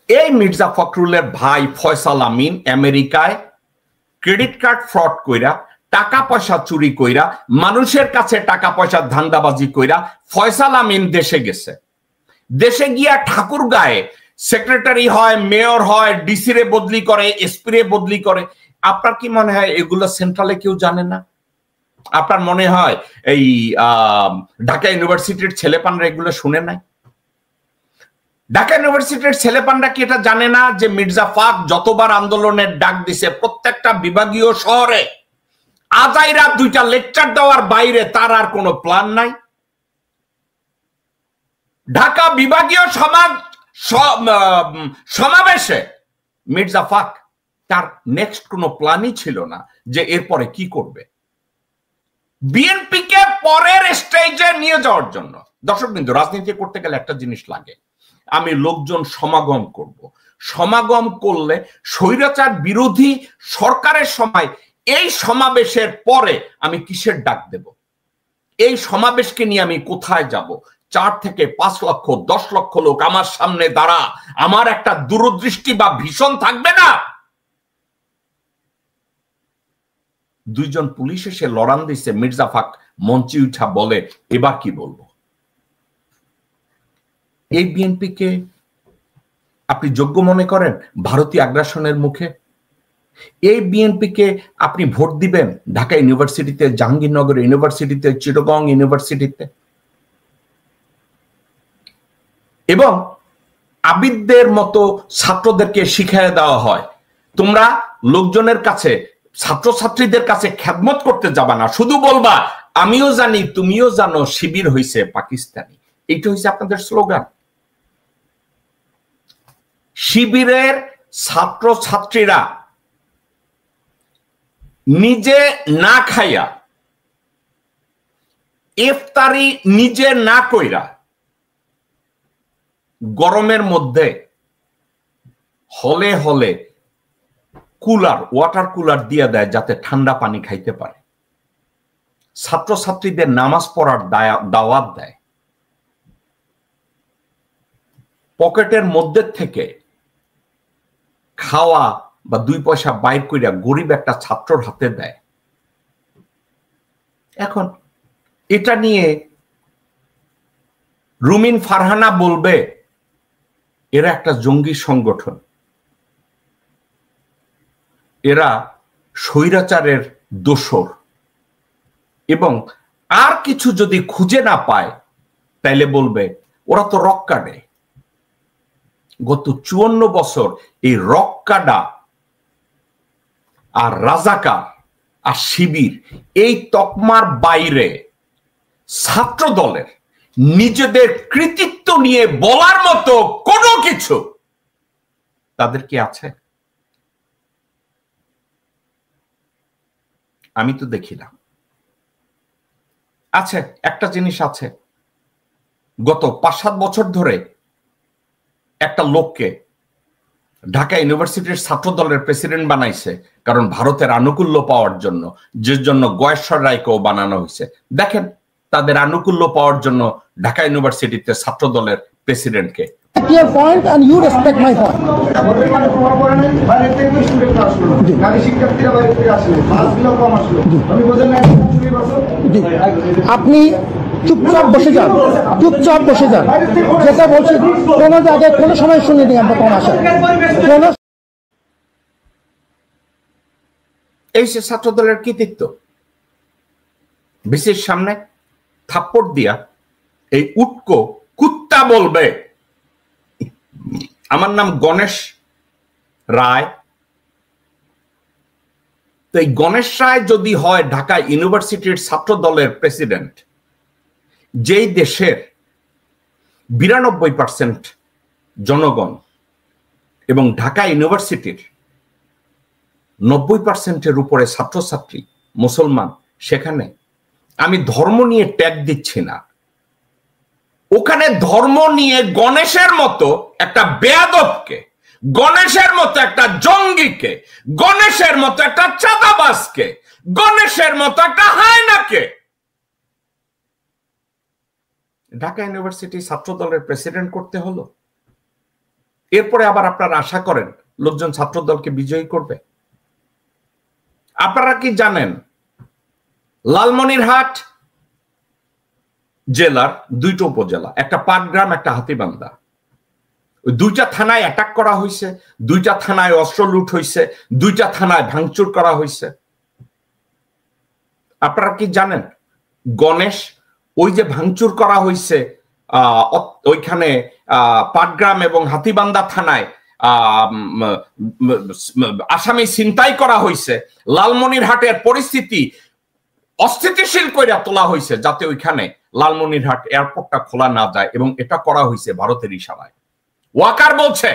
এই মির্জা ফখরুলের ভাই ফয়সাল আমিন আমেরিকায় ক্রেডিট কার্ড ফ্রড কইরা, টাকা পয়সা চুরি কইরা, মানুষের কাছে টাকা পয়সা ধান্দাবাজি কইরা ফয়সাল আমিন দেশে গেছে। দেশে গিয়া ঠাকুর গায়ে সেক্রেটারি হয়, মেয়র হয়, ডিসি রে বদলি করে, এসপি রে বদলি করে। আপনার কি মনে হয় এগুলো সেন্ট্রালে কেউ জানে না? আপনার মনে হয় এই ঢাকা ইউনিভার্সিটির ছেলেপানরা এগুলো শুনে নাই? ঢাকা ইউনিভার্সিটির ছেলেপানরা কি এটা জানে না যে মির্জা ফাক যতবার আন্দোলনের ডাক দিছে প্রত্যেকটা বিভাগীয় শহরে আজাইরা 2টা লেকচার দেওয়ার বাইরে তার আর কোনো প্ল্যান নাই? ঢাকা বিভাগীয় সমাবেশে মির্জা ফাক তার নেক্সট কোনো প্ল্যানই ছিল না যে এরপরে কি করবে। বিএনপিকে পরের স্টেজে নিয়ে যাওয়ার জন্য, দর্শক বিন্দু, রাজনীতি করতে গেলে একটা জিনিস লাগে, আমি লোকজন সমাগম করব। সমাগম করলে স্বৈরাচার বিরোধী সরকারের সময় এই সমাবেশের পরে আমি কিসের ডাক দেব? এই সমাবেশকে নিয়ে আমি কোথায় যাব? 4 থেকে 5 লক্ষ 10 লক্ষ লোক আমার সামনে দাঁড়া, আমার একটা দূরদৃষ্টি বা ভীষণ থাকবে না? 2 জন পুলিশ এসে লড়ান দিছে, মির্জা ফাক মঞ্চে উঠা বলে এবার কি বলবো? এই বিএনপিকে আপনি যোগ্য মনে করেন ভারতীয় আগ্রাসনের মুখে? এই বিএনপিকে আপনি ভোট দিবেন ঢাকা ইউনিভার্সিটিতে, জাহাঙ্গীরনগর ইউনিভার্সিটিতে, চিটাগং ইউনিভার্সিটিতে? এবং আবিদদের মতো ছাত্রদেরকে শিখিয়ে দেওয়া হয়, তোমরা লোকজনের কাছে, ছাত্রছাত্রীদের কাছে খেদমত করতে যাবা না, শুধু বলবা আমিও জানি তুমিও জানো শিবির হইছে পাকিস্তানি। এইটা হইছে আপনাদের স্লোগান। শিবিরের ছাত্রছাত্রীরা নিজে না খাইয়া, ইফতারি নিজে না কইরা, গরমের মধ্যে হলে হলে কুলার, ওয়াটার কুলার দিয়ে দেয় যাতে ঠান্ডা পানি খাইতে পারে। ছাত্রছাত্রীদের নামাজ পড়ার দাওয়াত দেয়। পকেটের মধ্যে থেকে খাওয়া বা 2 পয়সা বাইর কইরা গরিব একটা ছাত্রর হাতে দেয়। এখন এটা নিয়ে রুমিন ফারহানা বলবে এরা একটা জঙ্গি সংগঠন, এরা স্বৈরাচারের দোসর, এবং আর কিছু যদি খুঁজে না পায় তাইলে বলবে ওরা তো রক্কা দেয়। গত 54 বছর এই রক্কাডা আর রাজাকার আর শিবির এই তকমার বাইরে ছাত্র দলের নিজেদের কৃতিত্ব নিয়ে বলার মতো কোনো কিছু তাদের কি আছে? আমি তো দেখি না। আছে, একটা জিনিস আছে, গত 5-7 বছর ধরে একটা লোককে ঢাকা ইউনিভার্সিটির ছাত্র দলের প্রেসিডেন্ট বানাইছে, কারণ ভারতের আনুকূল্য পাওয়ার জন্য, যে জন্য গয়েশ্বর রায়কেও বানানো হয়েছে। দেখেন তাদের আনুকূল্য পাওয়ার জন্য ঢাকা ইউনিভার্সিটিতে ছাত্র দলের প্রেসিডেন্টকে। Your point and you respect my point. আপনি চুপচাপ বসে যান, চুপচাপ বসে যান। যেটা বলছি কোনো জায়গায় কোনো সময় শুনিনি আমরা কোন আসা কোন। এই সে ছাত্র দলের কৃতিত্ব। বিসির সামনে থাপ্পড় দিয়া এই উটকো কুত্তা বলবে আমার নাম গণেশ রায়। তো এই গণেশ রায় যদি হয় ঢাকা ইউনিভার্সিটির ছাত্র দলের প্রেসিডেন্ট, যেই দেশের 92% জনগণ এবং ঢাকা ইউনিভার্সিটির 90%-এর উপরে ছাত্রছাত্রী মুসলমান, সেখানে আমি ধর্ম নিয়ে ট্যাগ দিচ্ছি না, ওখানে ধর্ম নিয়ে গণেশের মতো একটা বেয়াদবকে, গণেশের মতো একটা জঙ্গিকে, গণেশের মতো একটা চাঁদাবাজকে, গণেশের মতো একটা হায়নাকে ঢাকা ইউনিভার্সিটি ছাত্র দলের প্রেসিডেন্ট করতে হলো। এরপরে আবার আপনারা আশা করেন লোকজন ছাত্র দলকে বিজয়ী করবে? আপনারা কি জানেন লালমনিরহাট জেলার 2টা উপজেলা, একটা পাটগ্রাম, একটা হাতীবান্ধা, ওই 2টা থানায় অ্যাটাক করা হয়েছে, 2টা থানায় অস্ত্র লুট হয়েছে, 2টা থানায় ভাঙচুর করা হয়েছে। আপনারা কি জানেন গণেশ ওই যে ভাঙচুর করা হয়েছে ওইখানে পাটগ্রাম এবং হাতীবান্ধা থানায় আসামি ছিনতাই করা হয়েছে, লালমনিরহাটের পরিস্থিতি অস্থিতিশীল করে তোলা হয়েছে যাতে ওইখানে লালমনিরহাট এয়ারপোর্টটা খোলা না যায়, এবং এটা করা হয়েছে ভারতের ইশারায়। ওয়াকার বলছে,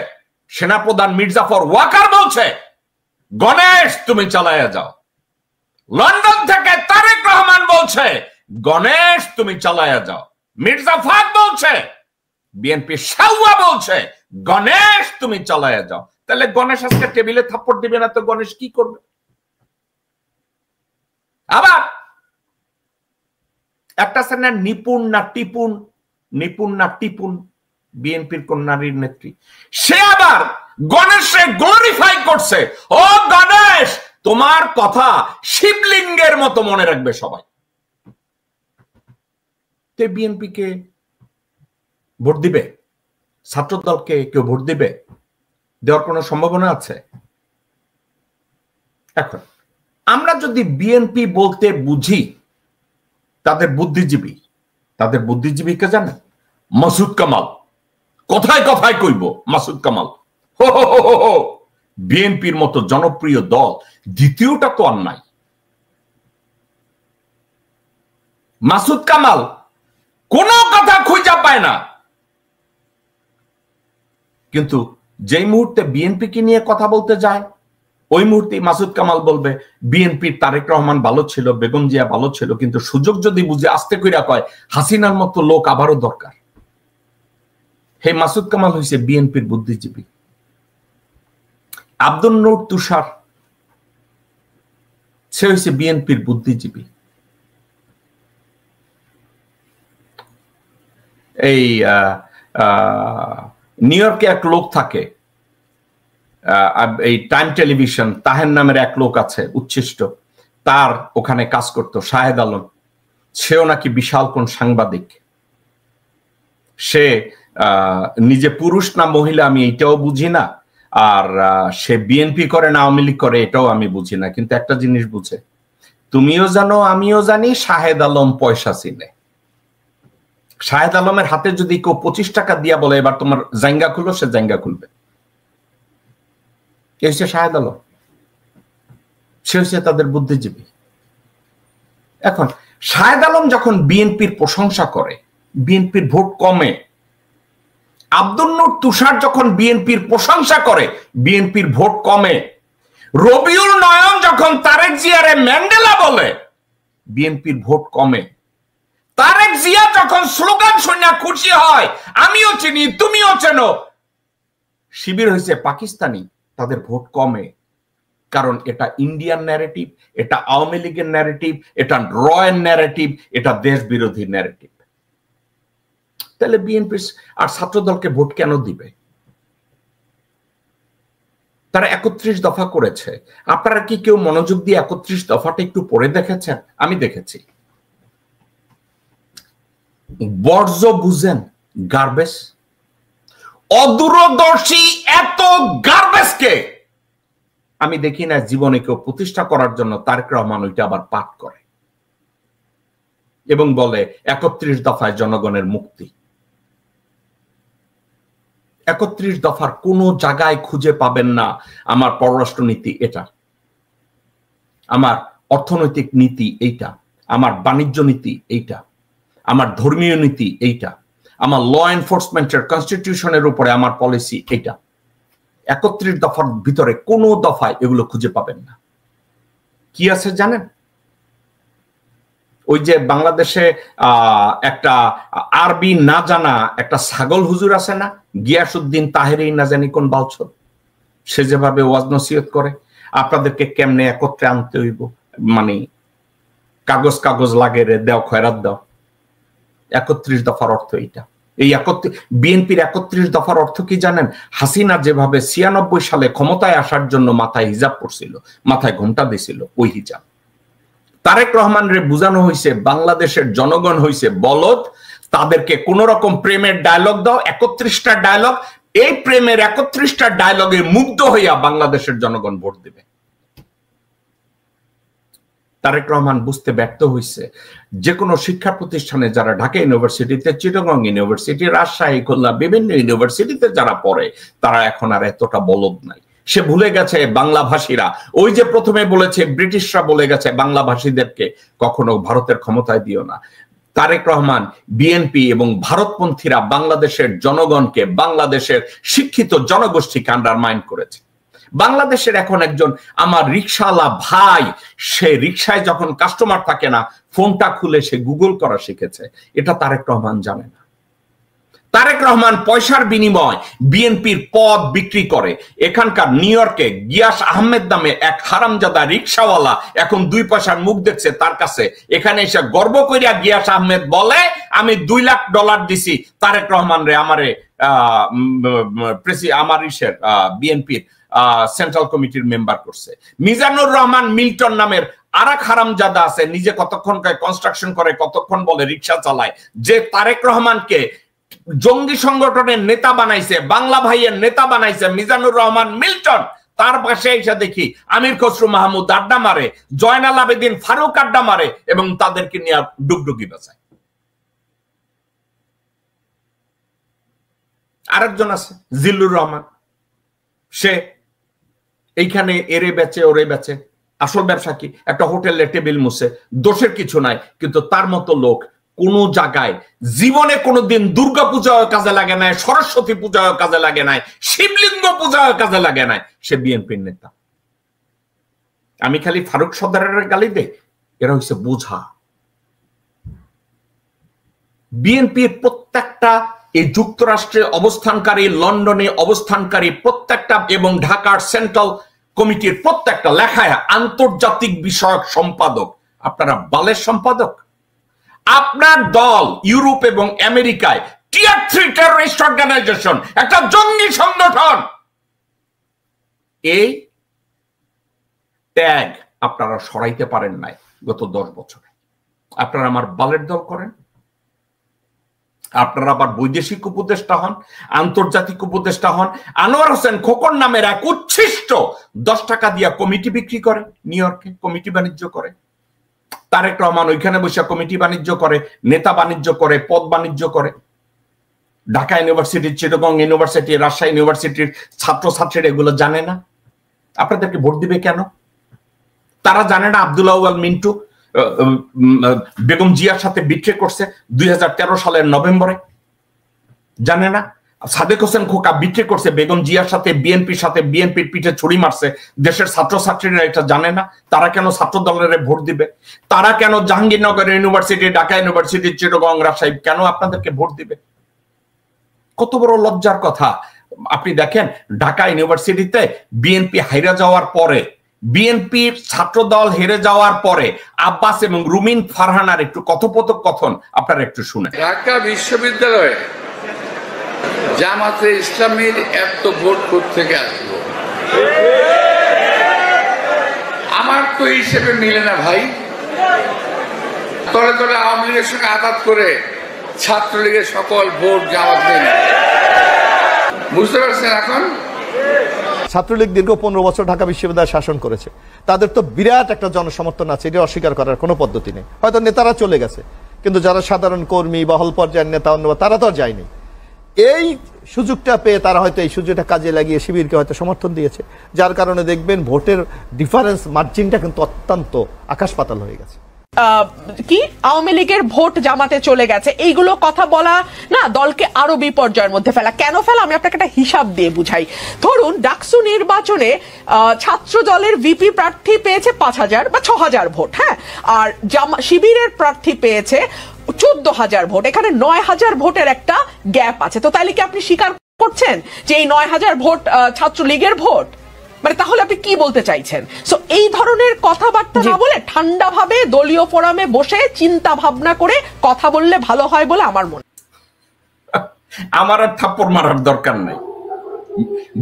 সেনাপ্রধান মির্জাফর ওয়াকার বলছে গণেশ তুমি চালায়া যাও। লন্ডন থেকে তারেক রহমান বলছে গণেশ তুমি চালায়া যাও। মির্জা ফাদ বলছে, বিএনপি শাওয়া বলছে গণেশ তুমি চালায়া যাও। তাহলে গণেশ আজকে টেবিলে থাপ্পড় দিবে না তো গণেশ কি করবে? আবার একটা সেনা নিপুণ না টিপুন বিএনপির কোন নারীর নেত্রী, সে আবার গণেশকে গ্লোরিফাই করছে। ও গণেশ তোমার কথা শিবলিঙ্গের মতো মনে রাখবে সবাই। তে বিএনপি কে ভোট দিবে? ছাত্র দলকে কেউ ভোট দিবে? দেওয়ার কোনো সম্ভাবনা আছে? এখন আমরা যদি বিএনপি বলতে বুঝি তাদের বুদ্ধিজীবীকে জানেন? মাসুদ কামাল। কথায় কথায় কইব মাসুদ কামাল। বিএনপির মতো জনপ্রিয় দল দ্বিতীয়টা তো আর নাই। মাসুদ কামাল কোনো কথা খুঁজে পায় না, কিন্তু যেই মুহূর্তে বিএনপি কে নিয়ে কথা বলতে যায় ওই মুহূর্তে মাসুদ কামাল বলবে বিএনপির তারেক রহমান ভালো ছিল, বেগম জিয়া ভালো ছিল, কিন্তু সুযোগ যদি বুঝে আস্তে কইরা কয় হাসিনার মতো লোক আবারও দরকার। হে মাসুদ কামাল হইছে বিএনপির বুদ্ধিজীবী। আব্দুল নূর তুষার সে হয়েছে বিএনপির বুদ্ধিজীবী। এই নিউ ইয়র্কে এক লোক থাকে, এই টাইম টেলিভিশন, তাহের নামের এক লোক আছে উচ্ছিষ্ট, তার ওখানে কাজ করতো শাহেদ আলম। সেও নাকি বিশাল কোন সাংবাদিক। সে নিজে পুরুষ না মহিলা আমি এইটাও বুঝি না, আর সে বিএনপি করে না আওয়ামী লীগ করে এটাও আমি বুঝি না, কিন্তু একটা জিনিস বুঝে, তুমিও জানো আমিও জানি, শাহেদ আলম পয়সা চিনে। শাহেদ আলমের হাতে যদি কেউ 25 টাকা দিয়া বলে এবার তোমার জাঙ্গা খুলো, সে জাঙ্গা খুলবে। এ হচ্ছে শাহেদ আলম, সে হচ্ছে তাদের বুদ্ধিজীবী। এখন শাহেদ আলম যখন বিএনপির প্রশংসা করে, বিএনপির ভোট কমে। আব্দুল নূর তুষার যখন বিএনপির প্রশংসা করে, বিএনপির ভোট কমে। রবিউল নয়ন যখন তারেক জিয়ারে ম্যান্ডেলা বলে, বিএনপির ভোট কমে। তারেক জিয়া যখন স্লোগান শুনে খুশি হয়, আমিও চিনি তুমিও চেনো, শিবির হয়েছে পাকিস্তানি, তাদের ভোট কমে। কারণ এটা ইন্ডিয়ান ন্যারেটিভ, এটা আওয়ামী লীগের ন্যারেটিভ, এটা রয়ের ন্যারেটিভ, এটা দেশ বিরোধী ন্যারেটিভ। তাহলে বিএনপি আর ছাত্র দলকে ভোট কেন দিবে? তারা 31 দফা করেছে। আপনারা কি কেউ মনোযোগ দিয়ে 31 দফাটা একটু পড়ে দেখেছেন? আমি দেখেছি। বর্জ্য বুঝেন, গার্বেজ, অদূরদর্শী এত গার্বেজকে আমি দেখি না জীবনে কেউ প্রতিষ্ঠা করার জন্য তারেক রহমান ওইটা আবার পাঠ করে এবং বলে 31 দফায় জনগণের মুক্তি। 31 দফার কোন জায়গায় খুঁজে পাবেন না আমার পররাষ্ট্রনীতি এটা, আমার অর্থনৈতিক নীতি এইটা, আমার বাণিজ্য নীতি এইটা, আমার ধর্মীয় নীতি এইটা, আমার ল এনফোর্সমেন্টের কনস্টিটিউশনের উপরে আমার পলিসি এইটা। 31 দফার ভিতরে কোন দফায় এগুলো খুঁজে পাবেন না। কি আছে জানেন? ওই যে বাংলাদেশে একটা আরবি না জানা একটা ছাগল হুজুর আছে না, গিয়াসউদ্দিন তাহেরি না জানি কোন বালছর, সে যেভাবে ওয়াজ নসিহত করে, আপনাদেরকে কেমনে একত্রে আনতে হইব, মানে কাগজ কাগজ লাগে রে, দেও খয়রাত দাও। 31 দফার অর্থ এইটা। এই বিএনপির 31 দফার অর্থ কি জানেন? হাসিনা যেভাবে 96 সালে ক্ষমতায় আসার জন্য মাথায় হিজাব পড়ছিল, মাথায় ঘোমটা দিছিল, ওই হিজাব। তারেক রহমান রে বুঝানো হয়েছে বাংলাদেশের জনগণ হয়েছে বলদ, তাদেরকে কোন রকম প্রেমের ডায়লগ দাও, 31টা ডায়লগ, এই প্রেমের 31টা ডায়লগে মুগ্ধ হইয়া বাংলাদেশের জনগণ ভোট দেবে। তারেক রহমান বুঝতে ব্যর্থ হয়েছে যে কোনো শিক্ষা প্রতিষ্ঠানে যারা ঢাকা ইউনিভার্সিটিতে, চিটাগং ইউনিভার্সিটি, রাজশাহী, খুলনা বিভিন্ন ইউনিভার্সিটিতে যারা পড়ে, তারা এখন আর এতটা বলদ নাই। সে ভুলে গেছে বাংলা ভাষীরা, ওই যে প্রথমে বলেছে ব্রিটিশরা বলে গেছে বাংলা ভাষীদেরকে কখনো ভারতের ক্ষমতায় দিও না। তারেক রহমান, বিএনপি এবং ভারতপন্থীরা বাংলাদেশের জনগণকে, বাংলাদেশের শিক্ষিত জনগোষ্ঠীকে আন্ডারমাইন করেছে। বাংলাদেশের এখন একজন আমার রিক্সাওয়ালা ভাই, সে রিক্সায় যখন কাস্টমার থাকে না, ফোনটা খুলে সে গুগল করা শিখেছে। এটা তারেক রহমান জানে না। তারেক রহমান পয়সার বিনিময় বিএনপির পদ বিক্রি করে। এখানকার নিউ ইয়র্কে গিয়াস আহমেদ নামে এক হারামজাদা রিক্সাওয়ালা এখন 2 পয়সার মুখ দেখছে তার কাছে। এখানে এসে গর্ব করিয়া গিয়াস আহমেদ বলে, আমি $2 লাখ দিছি তারেক রহমান রে, আমারে আমার ইসের বিএনপির সেন্ট্রাল কমিটির মেম্বার করছে। মিজানুর রহমান মিল্টন নামের আরেক হারামজাদা আছে, নিজে কতক্ষণ কনস্ট্রাকশন করে, কতক্ষণ বলে রিক্সা চালায়, যে তারেক রহমানকে জঙ্গি সংগঠনের নেতা বানাইছে, বাংলা ভাইয়ের নেতা বানাইছে মিজানুর রহমান মিল্টন। তার পাশে এসে দেখি আমির খসরু মাহমুদ আড্ডা মারে, জয়নাল আবেদিন ফারুক আড্ডা মারে এবং তাদেরকে নিয়ে ডুগডুগি বাঁচায়। আরেকজন আছে জিল্লুর রহমান, সে এইখানে এরে বেচে ওরে বেচে। আসল ব্যবসা কি? একটা হোটেলে টেবিল মুছে, দোষের কিছু নাই, কিন্তু তার মতো লোক কোন জায়গায় জীবনে কোনোদিন দুর্গা পূজাও কাজে লাগে নাই, সরস্বতী পূজাও কাজে লাগে নাই, শিবলিঙ্গ পূজাও কাজে লাগে নাই। সে বিএনপির নেতা। আমি খালি ফারুক সর্দারের গালি দেই, এরা হচ্ছে বোঝা। বিএনপির প্রত্যেকটা এই যুক্তরাষ্ট্রে অবস্থানকারী, লন্ডনে অবস্থানকারী প্রত্যেকটা এবং ঢাকার সেন্ট্রাল কমিটির প্রত্যেকটা লেখায় আন্তর্জাতিক বিষয়ক সম্পাদক। আপনারা বালের সম্পাদক। আপনার দল ইউরোপ এবং আমেরিকায় টিয়ার 3 টেররিস্ট অর্গানাইজেশন, একটা জঙ্গি সংগঠন। এই ট্যাগ আপনারা সরাইতে পারেন নাই গত 10 বছরে। আপনারা আমার বালের দল করেন, আপনারা আবার বৈদেশিক উপদেষ্টা হন, আন্তর্জাতিক উপদেষ্টা হন। আনোয়ার হোসেন খোকন নামের এক উচ্ছিষ্ট 10 টাকা দিয়া কমিটি বিক্রি করে, নিউ ইয়র্কে কমিটি বাণিজ্য করে। তারেক রহমান ওইখানে বসে কমিটি বাণিজ্য করে, নেতা বাণিজ্য করে, পদ বাণিজ্য করে। ঢাকা ইউনিভার্সিটি, চিটাগং ইউনিভার্সিটি, রাজশাহী ইউনিভার্সিটির ছাত্রছাত্রীরা এগুলো জানে না। আপনাদেরকে ভোট দিবে কেন? তারা জানে না আব্দুল আউয়াল মিন্টু বেগম জিয়ার সাথে বিট্রে করছে 2013 সালের নভেম্বরে? জানে না? সাদেক হোসেন খোকা বিট্রে করছে বেগম জিয়ার সাথে, বিএনপির পিঠে ছুরি মারছে। দেশের ছাত্রছাত্রীরা এটা জানে না? তারা কেন ছাত্র দলের ভোট দিবে? তারা কেন জাহাঙ্গীরনগর ইউনিভার্সিটি, ঢাকা ইউনিভার্সিটি, চিটাগং, রাজশাহী কেন আপনাদেরকে ভোট দিবে? কত বড় লজ্জার কথা। আপনি দেখেন ঢাকা ইউনিভার্সিটিতে বিএনপি হাইরা যাওয়ার পরে, বিএনপির ছাত্র দল হেরে যাওয়ার পরে আব্বাস এবং রুমিন ফারহানার একটু কথোপকথন আপনারা একটু শুনে। ঢাকা বিশ্ববিদ্যালয়ে জামাতে ইসলামীর এত ভোট থেকে আসলো, আমার তো হিসেবে মিলে না ভাই। তলে তলে আওয়ামী লীগের সঙ্গে আঘাত করে ছাত্রলীগের সকল ভোট জামাত নেই। বুঝতে পারছেন? এখন ছাত্রলীগ দীর্ঘ 15 বছর ঢাকা বিশ্ববিদ্যালয় শাসন করেছে, তাদের তো বিরাট একটা জনসমর্থন আছে, এটা অস্বীকার করার কোনো পদ্ধতি নেই। হয়তো নেতারা চলে গেছে, কিন্তু যারা সাধারণ কর্মী বা হল পর্যায়ের নেতা অন্য তারা তো আর যায়নি। এই সুযোগটা পেয়ে তারা হয়তো এই সুযোগটা কাজে লাগিয়ে শিবিরকে হয়তো সমর্থন দিয়েছে, যার কারণে দেখবেন ভোটের ডিফারেন্স মার্জিনটা কিন্তু অত্যন্ত আকাশ পাতাল হয়ে গেছে। কি আওয়ামী লীগের ভোট জামাতে চলে গেছে, এইগুলো কথা বলা না দলকে আরো বিপর্যয়ের মধ্যে ফেলা। কেন ফেলা? আমি আপনাকে একটা হিসাব দিয়ে বুঝাই। ধরুন ডাকসু নির্বাচনে ছাত্র দলের ভিপি প্রার্থী পেয়েছে 5000 বা 6000 ভোট, হ্যাঁ, আর শিবিরের প্রার্থী পেয়েছে 14000 ভোট। এখানে 9000 ভোটের একটা গ্যাপ আছে। তো তাইলে কি আপনি স্বীকার করছেন যে এই 9000 ভোট ছাত্রলীগের ভোট? মানে তাহলে আপনি কি বলতে চাইছেন? সো এই ধরনের কথাবার্তা না বলে ঠান্ডা ভাবে দলীয় ফোরামে বসে চিন্তা ভাবনা করে কথা বললে ভালো হয় বলে আমার মনে। আমার আর থাপ্পড় মারার দরকার নাই।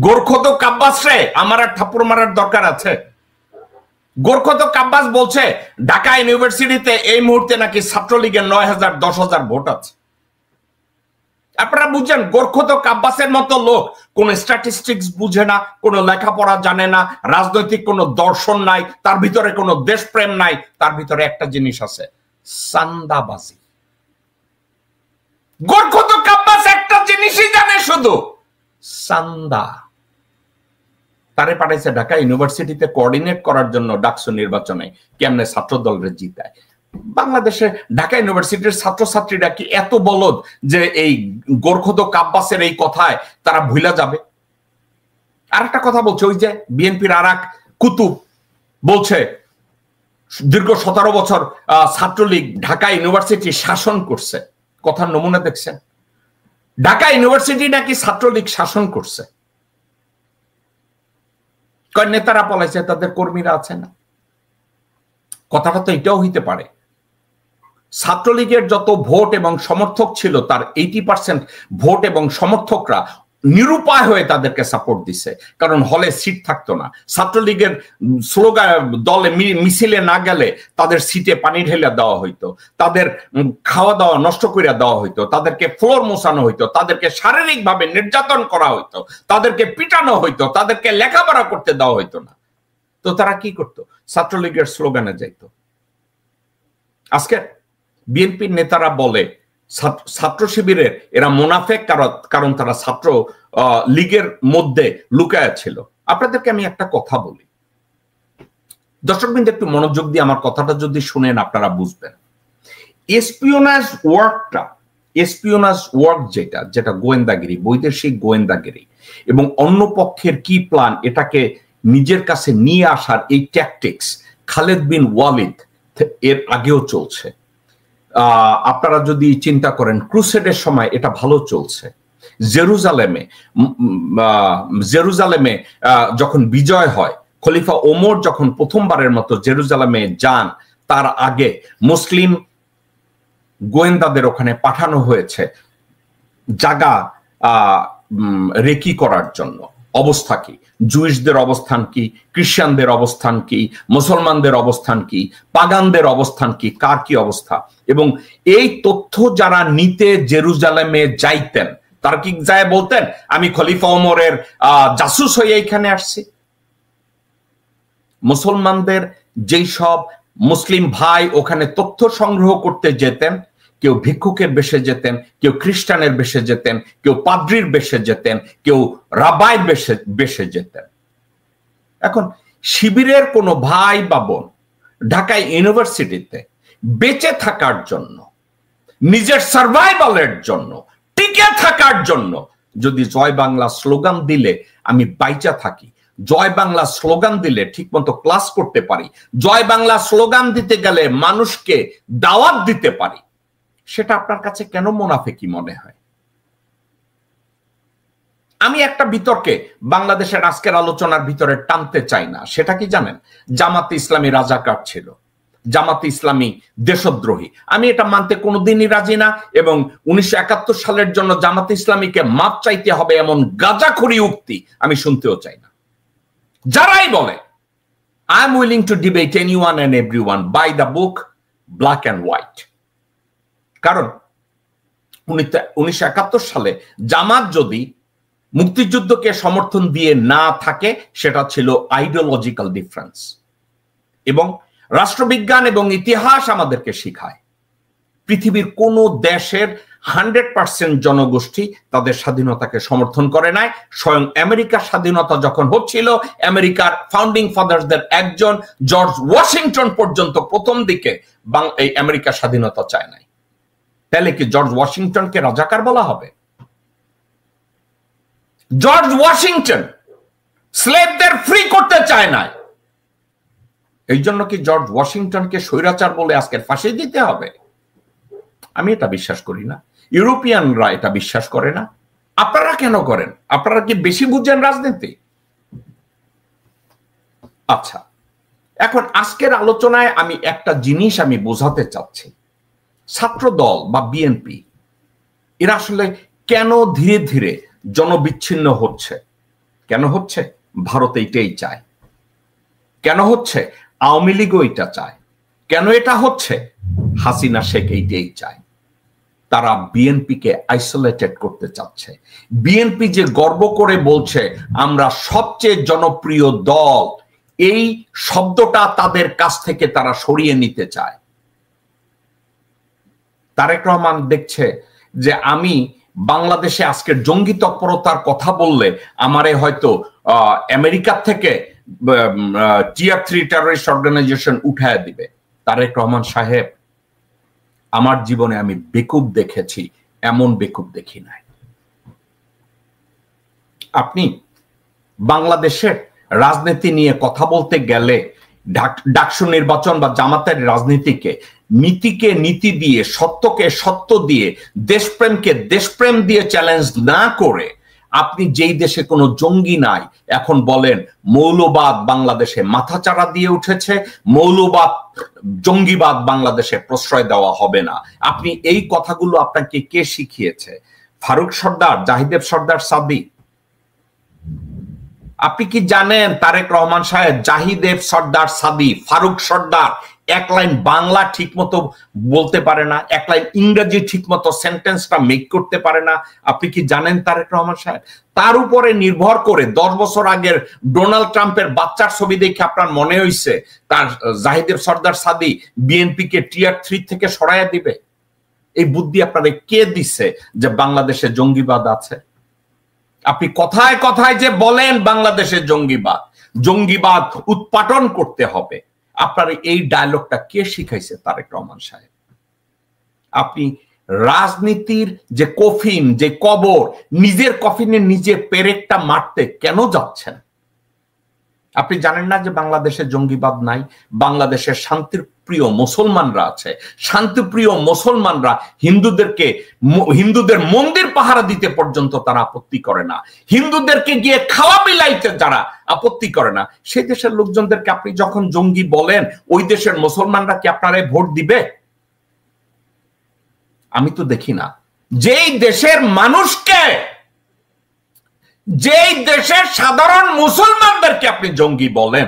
গোরখদ কাব্বাস রে আমার আর থাপ্পড় মারার দরকার আছে? গোরখদ কাব্বাস বলছে ঢাকা ইউনিভার্সিটিতে এই মুহূর্তে নাকি ছাত্রলীগের 9000 10,000 ভোট আছে। আপনারা বুঝছেন? গোরখদ কাব্বাসের মতো লোক কোন স্ট্যাটিস্টিক্স বুঝে না, কোন লেখাপড়া জানে না, রাজনৈতিক কোন দর্শন নাই, তার ভিতরে কোন দেশপ্রেম নাই। তার ভিতরে একটা জিনিস আছে, চান্দাবাজি। গোরখদ কাব্বাস একটা জিনিসই জানে, শুধু চান্দা। তারে পাঠাইছে ঢাকা ইউনিভার্সিটিতে কোঅর্ডিনেট করার জন্য ডাকসু নির্বাচনে কেমনে ছাত্র দলের জিতায়। বাংলাদেশে ঢাকা ইউনিভার্সিটির ছাত্রছাত্রীরা কি এত বলদ যে এই গোরখদ কাব্বাসের এই কথায় তারা ভুলা যাবে? আর একটা কথা বলছে, ওই যে বিএনপির আর এক কুতুব বলছে দীর্ঘ 17 বছর ছাত্রলীগ ঢাকা ইউনিভার্সিটি শাসন করছে। কথার নমুনা দেখছেন? ঢাকা ইউনিভার্সিটি নাকি ছাত্রলীগ শাসন করছে। কয় নেতারা পলাইছে, তাদের কর্মীরা আছে না। কথাটা তো এটাও হইতে পারে, ছাত্রলীগের যত ভোট এবং সমর্থক ছিল তার 80% ভোট এবং সমর্থকরা নিরুপায় হয়ে তাদেরকে সাপোর্ট দিছে, কারণ হলে সিট থাকতো না। ছাত্রলীগের স্লোগান দলে মিছিলে না গেলে তাদের সিটে পানি ঢেলে দেওয়া হইতো, তাদের খাওয়া দাওয়া নষ্ট করে দেওয়া হইতো, তাদেরকে ফ্লোর মোছানো হইতো, তাদেরকে শারীরিকভাবে নির্যাতন করা হইতো, তাদেরকে পিটানো হইতো, তাদেরকে লেখাপড়া করতে দেওয়া হইতো না। তো তারা কি করতো? ছাত্রলীগের স্লোগানে যাইতো। আজকে বিএনপির নেতারা বলে ছাত্র শিবিরের এরা মুনাফেক, কারণ তারা ছাত্র লীগের মধ্যে লুকায়া ছিল। আপনাদেরকে আমি একটা কথা বলি, দর্শকবৃন্দ একটু মনোযোগ দিয়ে আমার কথাটা যদি শুনেন আপনারা বুঝবেন। এসপিওনাজ ওয়ার্ক যেটা গোয়েন্দাগিরি, বৈদেশিক গোয়েন্দাগিরি এবং অন্য পক্ষের কি প্ল্যান এটাকে নিজের কাছে নিয়ে আসার এই ট্যাকটিক্স খালেদ বিন ওয়ালিদ এর আগেও চলছে। আপনারা যদি চিন্তা করেন ক্রুসেডের সময় এটা ভালো চলছে। জেরুজালেমে যখন বিজয় হয়, খলিফা ওমর যখন প্রথমবারের মতো জেরুজালেমে যান, তার আগে মুসলিম গোয়েন্দাদের ওখানে পাঠানো হয়েছে জায়গা রেকি করার জন্য। অবস্থা কি, জুইশদের অবস্থান কি, খ্রিস্টানদের অবস্থান কি, মুসলমানদের অবস্থান কি, পাগানদের অবস্থান কি, কার কি অবস্থা। এবং এই তথ্য যারা নিতে জেরুজালেমে যাইতেন তারা কি যায় বলতেন আমি খলিফা ওমরের জাসুস হয়ে এখানে আসছি? মুসলমানদের যেই সব মুসলিম ভাই ওখানে তথ্য সংগ্রহ করতে যেতেন, কেউ ভিক্ষুকের বেশে যেতেন, কেউ খ্রিস্টানের বেশে যেতেন, কেউ পাদ্রির বেশে যেতেন, কেউ রাবাইয়ের বেশে যেতেন। এখন শিবিরের কোনো ভাই বা বোন ঢাকা ইউনিভার্সিটিতে বেঁচে থাকার জন্য, নিজের সার্ভাইভালের জন্য, টিকে থাকার জন্য যদি জয় বাংলা স্লোগান দিলে আমি বাইচা থাকি, জয় বাংলা স্লোগান দিলে ঠিকমতো ক্লাস করতে পারি, জয় বাংলা স্লোগান দিতে গেলে মানুষকে দাওয়াত দিতে পারি, সেটা আপনার কাছে কেন মুনাফিকি মনে হয়? আমি একটা বিতর্কে বাংলাদেশের আজকের আলোচনার ভিতরে টানতে চাই না। সেটা কি জানেন? জামাতে ইসলামী রাজাকার ছিল, জামাতে ইসলামী দেশদ্রোহী। আমি এটা মানতে কোনোদিনই রাজি না, এবং 1971 সালের জন্য জামাতে ইসলামীকে মাপ চাইতে হবে এমন গাঁজাখড়ি উক্তি আমি শুনতেও চাই না। যারাই বলে I am willing to debate anyone and everyone by the book, black and white. কারণ 1971 সালে জামাত যদি মুক্তিযুদ্ধকে সমর্থন দিয়ে না থাকে সেটা ছিল আইডিওলজিক্যাল ডিফারেন্স। এবং রাষ্ট্রবিজ্ঞান এবং ইতিহাস আমাদেরকে শিখায় পৃথিবীর কোন দেশের 100% জনগোষ্ঠী তাদের স্বাধীনতাকে সমর্থন করে নাই। স্বয়ং আমেরিকার স্বাধীনতা যখন হচ্ছিল, আমেরিকার ফাউন্ডিং ফাদারদের একজন জর্জ ওয়াশিংটন পর্যন্ত প্রথম দিকে এই আমেরিকার স্বাধীনতা চায় নাই। তাহলে কি জর্জ ওয়াশিংটনকে রাজাকার বলা হবে? জর্জ ওয়াশিংটন স্লেভদের ফ্রি করতে চায় না, এই জন্য কি জর্জ ওয়াশিংটনকে স্বৈরাচার বলে আজকে ফাঁসি দিতে হবে? আমি এটা বিশ্বাস করি না, ইউরোপিয়ানরা এটা বিশ্বাস করে না। আপনারা কেন করেন? আপনারা কি বেশি বুঝেন রাজনীতি? আচ্ছা, এখন আজকের আলোচনায় আমি একটা জিনিস আমি বোঝাতে চাচ্ছি, ছাত্র দল বা বিএনপি এরা আসলে কেন ধীরে ধীরে জনবিচ্ছিন্ন হচ্ছে? কেন হচ্ছে? ভারত এইটাই চায়। কেন হচ্ছে? আওয়ামী লীগও এটা চায়। কেন এটা হচ্ছে? হাসিনা শেখ এইটাই চায়। তারা বিএনপিকে আইসোলেটেড করতে চাচ্ছে। বিএনপি যে গর্ব করে বলছে আমরা সবচেয়ে জনপ্রিয় দল, এই শব্দটা তাদের কাছ থেকে তারা সরিয়ে নিতে চায়। তারেক রহমান দেখছে যে আমি বাংলাদেশে আজকের জঙ্গি তৎপরতার কথা বললে আমারে হয়তো আমেরিকা থেকে টিয়ার 3 টেররিস্ট অর্গানাইজেশন উঠায় দিবে। তারেক রহমান সাহেব, আমার জীবনে আমি বেকুব দেখেছি, এমন বেকুব দেখি নাই। আপনি বাংলাদেশের রাজনীতি নিয়ে কথা বলতে গেলে ডাকসু নির্বাচন বা জামাতের রাজনীতিকে নীতিকে নীতি দিয়ে, সত্যকে সত্য দিয়ে, দেশপ্রেমকে দেশপ্রেম দিয়ে চ্যালেঞ্জ না করে আপনি যেই দেশে কোনো জঙ্গি নাই এখন বলেন মৌলবাদ বাংলাদেশে মাথাচাড়া দিয়ে উঠেছে, মৌলবাদ জঙ্গিবাদ বাংলাদেশে প্রশ্রয় দেওয়া হবে না। আপনি এই কথাগুলো আপনাকে কে শিখিয়েছে? ফারুক সর্দার, জাহিদেব সর্দার সাদি? আপনি কি জানেন তারেক রহমান সাহেব জাহিদেব সর্দার সাদি, ফারুক সর্দার এক লাইন বাংলা ঠিক মতো বলতে পারে না, এক লাইন ইংরেজি ঠিক মতো সেন্টেন্সটা মেক করতে পারে না? আপনি কি জানেন তারেক রহমান সাহেব? তার উপরে নির্ভর করে 10 বছর আগের ডোনাল্ড ট্রাম্পের বাচ্চার ছবি দেখে আপনার মনে হইছে তার জাহিদেব সর্দার সাদি বিএনপিকে টিয়ার 3 থেকে সরাইয়া দিবে? এই বুদ্ধি আপনাদের কে দিছে যে বাংলাদেশে জঙ্গিবাদ আছে? আপনি কথায় কথায় যে বলেন বাংলাদেশে জঙ্গিবাদ, জঙ্গিবাদ উৎপাটন করতে হবে, আপনার এই ডায়লগটা কে শিখাইছে তারেক রহমান সাহেব? আপনি রাজনীতির যে কফিন, যে কবর, নিজের কফিনে নিজে পেরেকটা মারতে কেন যাচ্ছেন? আপনি জানেন না যে বাংলাদেশে জঙ্গিবাদ নাই, বাংলাদেশের শান্তির প্রিয় মুসলমানরা আছে। শান্তিপ্রিয় মুসলমানরা হিন্দুদের মন্দির পাহারা দিতে পর্যন্ত তারা আপত্তি করে না, হিন্দুদেরকে গিয়ে খাওয়া বিলাইতে যারা আপত্তি করে না, সেই দেশের লোকজনদেরকে আপনি যখন জঙ্গি বলেন, ওই দেশের মুসলমানরা কি আপনারা ভোট দিবে? আমি তো দেখি না। যেই দেশের মানুষকে, যেই দেশের সাধারণ মুসলমানদেরকে আপনি জঙ্গি বলেন,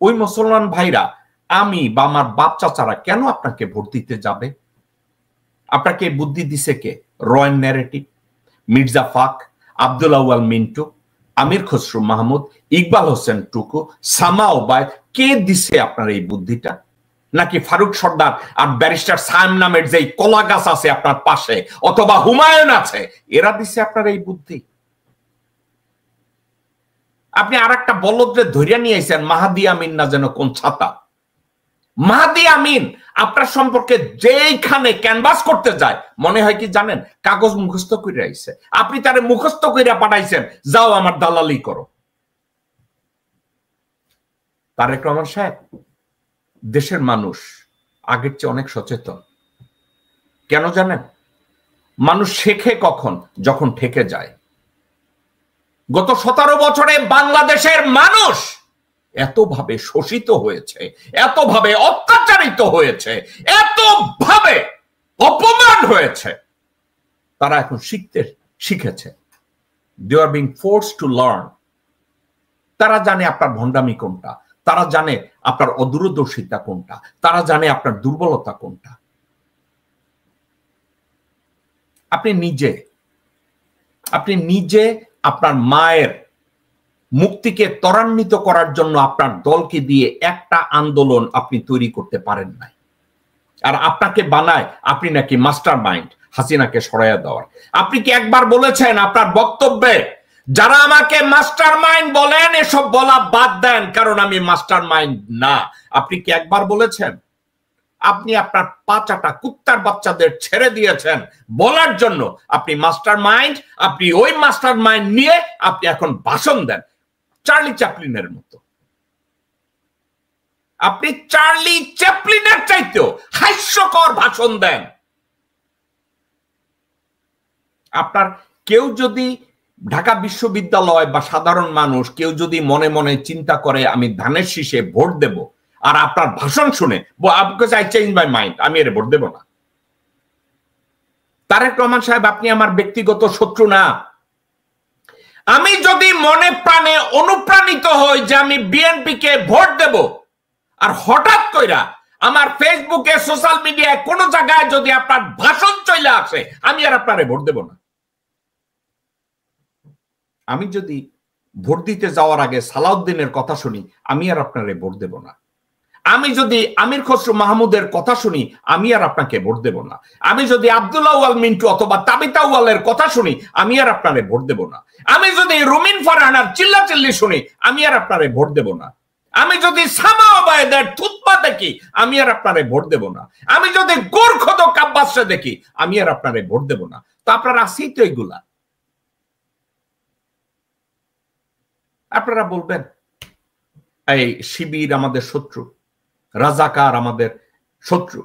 ওই মুসলমান ভাইরা, আমি বা আমার বাপ চাচারা কেন আপনাকে ভোট দিতে যাবে? আপনাকে বুদ্ধি দিছে কে? রয়্যাল ন্যারেটিভ, মির্জা ফাক, আব্দুল আউয়াল মিন্টু, আমির খসরু মাহমুদ, ইকবাল হোসেন টুকু, সামা ওবায়দ, কে দিছে আপনার এই বুদ্ধিটা? নাকি ফারুক সর্দার আর ব্যারিস্টার সায়েম নামের যে কলা গাছ আছে আপনার পাশে, অথবা হুমায়ুন আছে, এরা দিছে আপনার এই বুদ্ধি? আপনি আর একটা বলদরে ধরিয়া নিয়ে আইছেন, মাহাদি আমিন না যেন কোন ছাতা। মাহাদি আমিন আপনার সম্পর্কে যেইখানে ক্যানভাস করতে যায়, মনে হয় কি জানেন, কাগজ মুখস্থ করে আইছে। আপনি তারে মুখস্থ করে পাঠাইছেন, যাও আমার দালালি করো। তারেক রহমান সাহেব, দেশের মানুষ আগের চেয়ে অনেক সচেতন। কেন জানেন? মানুষ শেখে কখন? যখন ঠেকে যায়। গত 17 বছরে বাংলাদেশের মানুষ এতভাবে শোষিত হয়েছে, এতভাবে অত্যাচারিত হয়েছে, এতভাবে অপমান হয়েছে, তারা এখন শিখেছে। They are being forced to learn. তারা জানে আপনার ভণ্ডামি কোনটা, তারা জানে আপনার অদূরদর্শিতা কোনটা, তারা জানে আপনার দুর্বলতা কোনটা। আপনি নিজে আপনার মায়ের মুক্তিকে ত্বরান্বিত করার জন্য আপনার দলকে দিয়ে একটা আন্দোলন আপনি তৈরি করতে পারেন নাই, আর আপনাকে বানায় আপনি নাকি মাস্টার মাইন্ড হাসিনাকে সরাইয়া দেওয়ার। আপনি কি একবার বলেছেন আপনার বক্তব্যে, যারা আমাকে মাস্টার মাইন্ড বলেন এসব বলা বাদ দেন, কারণ আমি মাস্টার মাইন্ড না? আপনি কি একবার বলেছেন? আপনি আপনার পাঁচাটা কুত্তার বাচ্চাদের ছেড়ে দিয়েছেন বলার জন্য আপনি মাস্টার মাইন্ড। আপনি ওই মাস্টার মাইন্ড নিয়ে আপনি এখন ভাষণ দেন চার্লি চ্যাপলিনের মতো। আপনি চার্লি চ্যাপলিনের চাইতেও হাস্যকর ভাষণ দেন। আপনার কেউ যদি ঢাকা বিশ্ববিদ্যালয় বা সাধারণ মানুষ কেউ যদি মনে মনে চিন্তা করে আমি ধানের শীষে ভোট দেব, আর আপনার ভাষণ শুনে আই চেঞ্জ মাই মাইন্ড, আমি এর ভোট দেব না। তারেক রহমান সাহেব, আপনি আমার ব্যক্তিগত শত্রু না। আমি যদি মনে প্রাণে অনুপ্রাণিত হই যে আমি বিএনপি কে ভোট দেব, আর হঠাৎ কইরা আমার ফেসবুকে, সোশ্যাল মিডিয়ায় কোন জায়গায় যদি আপনার ভাষণ চলে আসে, আমি আর আপনারে ভোট দেব না। আমি যদি ভোট দিতে যাওয়ার আগে সালাউদ্দিনের কথা শুনি, আমি আর আপনারে ভোট দেব না। আমি যদি আমির খসরু মাহমুদের কথা শুনি, আমি আর আপনাকে ভোট দেব না। আমি যদি আব্দুল আউয়াল মিন্টু অথবা তাবিতা আউয়ালের কথা শুনি, আমি আর আপনারে ভোট দেব না। আমি যদি রুমিন ফারহানার চিল্লাচিল্লি শুনি, আমি আর আপনারে ভোট দেব না। আমি যদি সামা ওবায়দের থুতপা দেখি, আমি আর আপনারে ভোট দেব না। আমি যদি গোরখদ কাব্বাসে দেখি, আমি আর আপনারে ভোট দেব না। তো আপনারা আছেই তো এগুলা। আপনারা বলবেন এই শিবির আমাদের শত্রু, রাজাকার আমাদের শত্রু,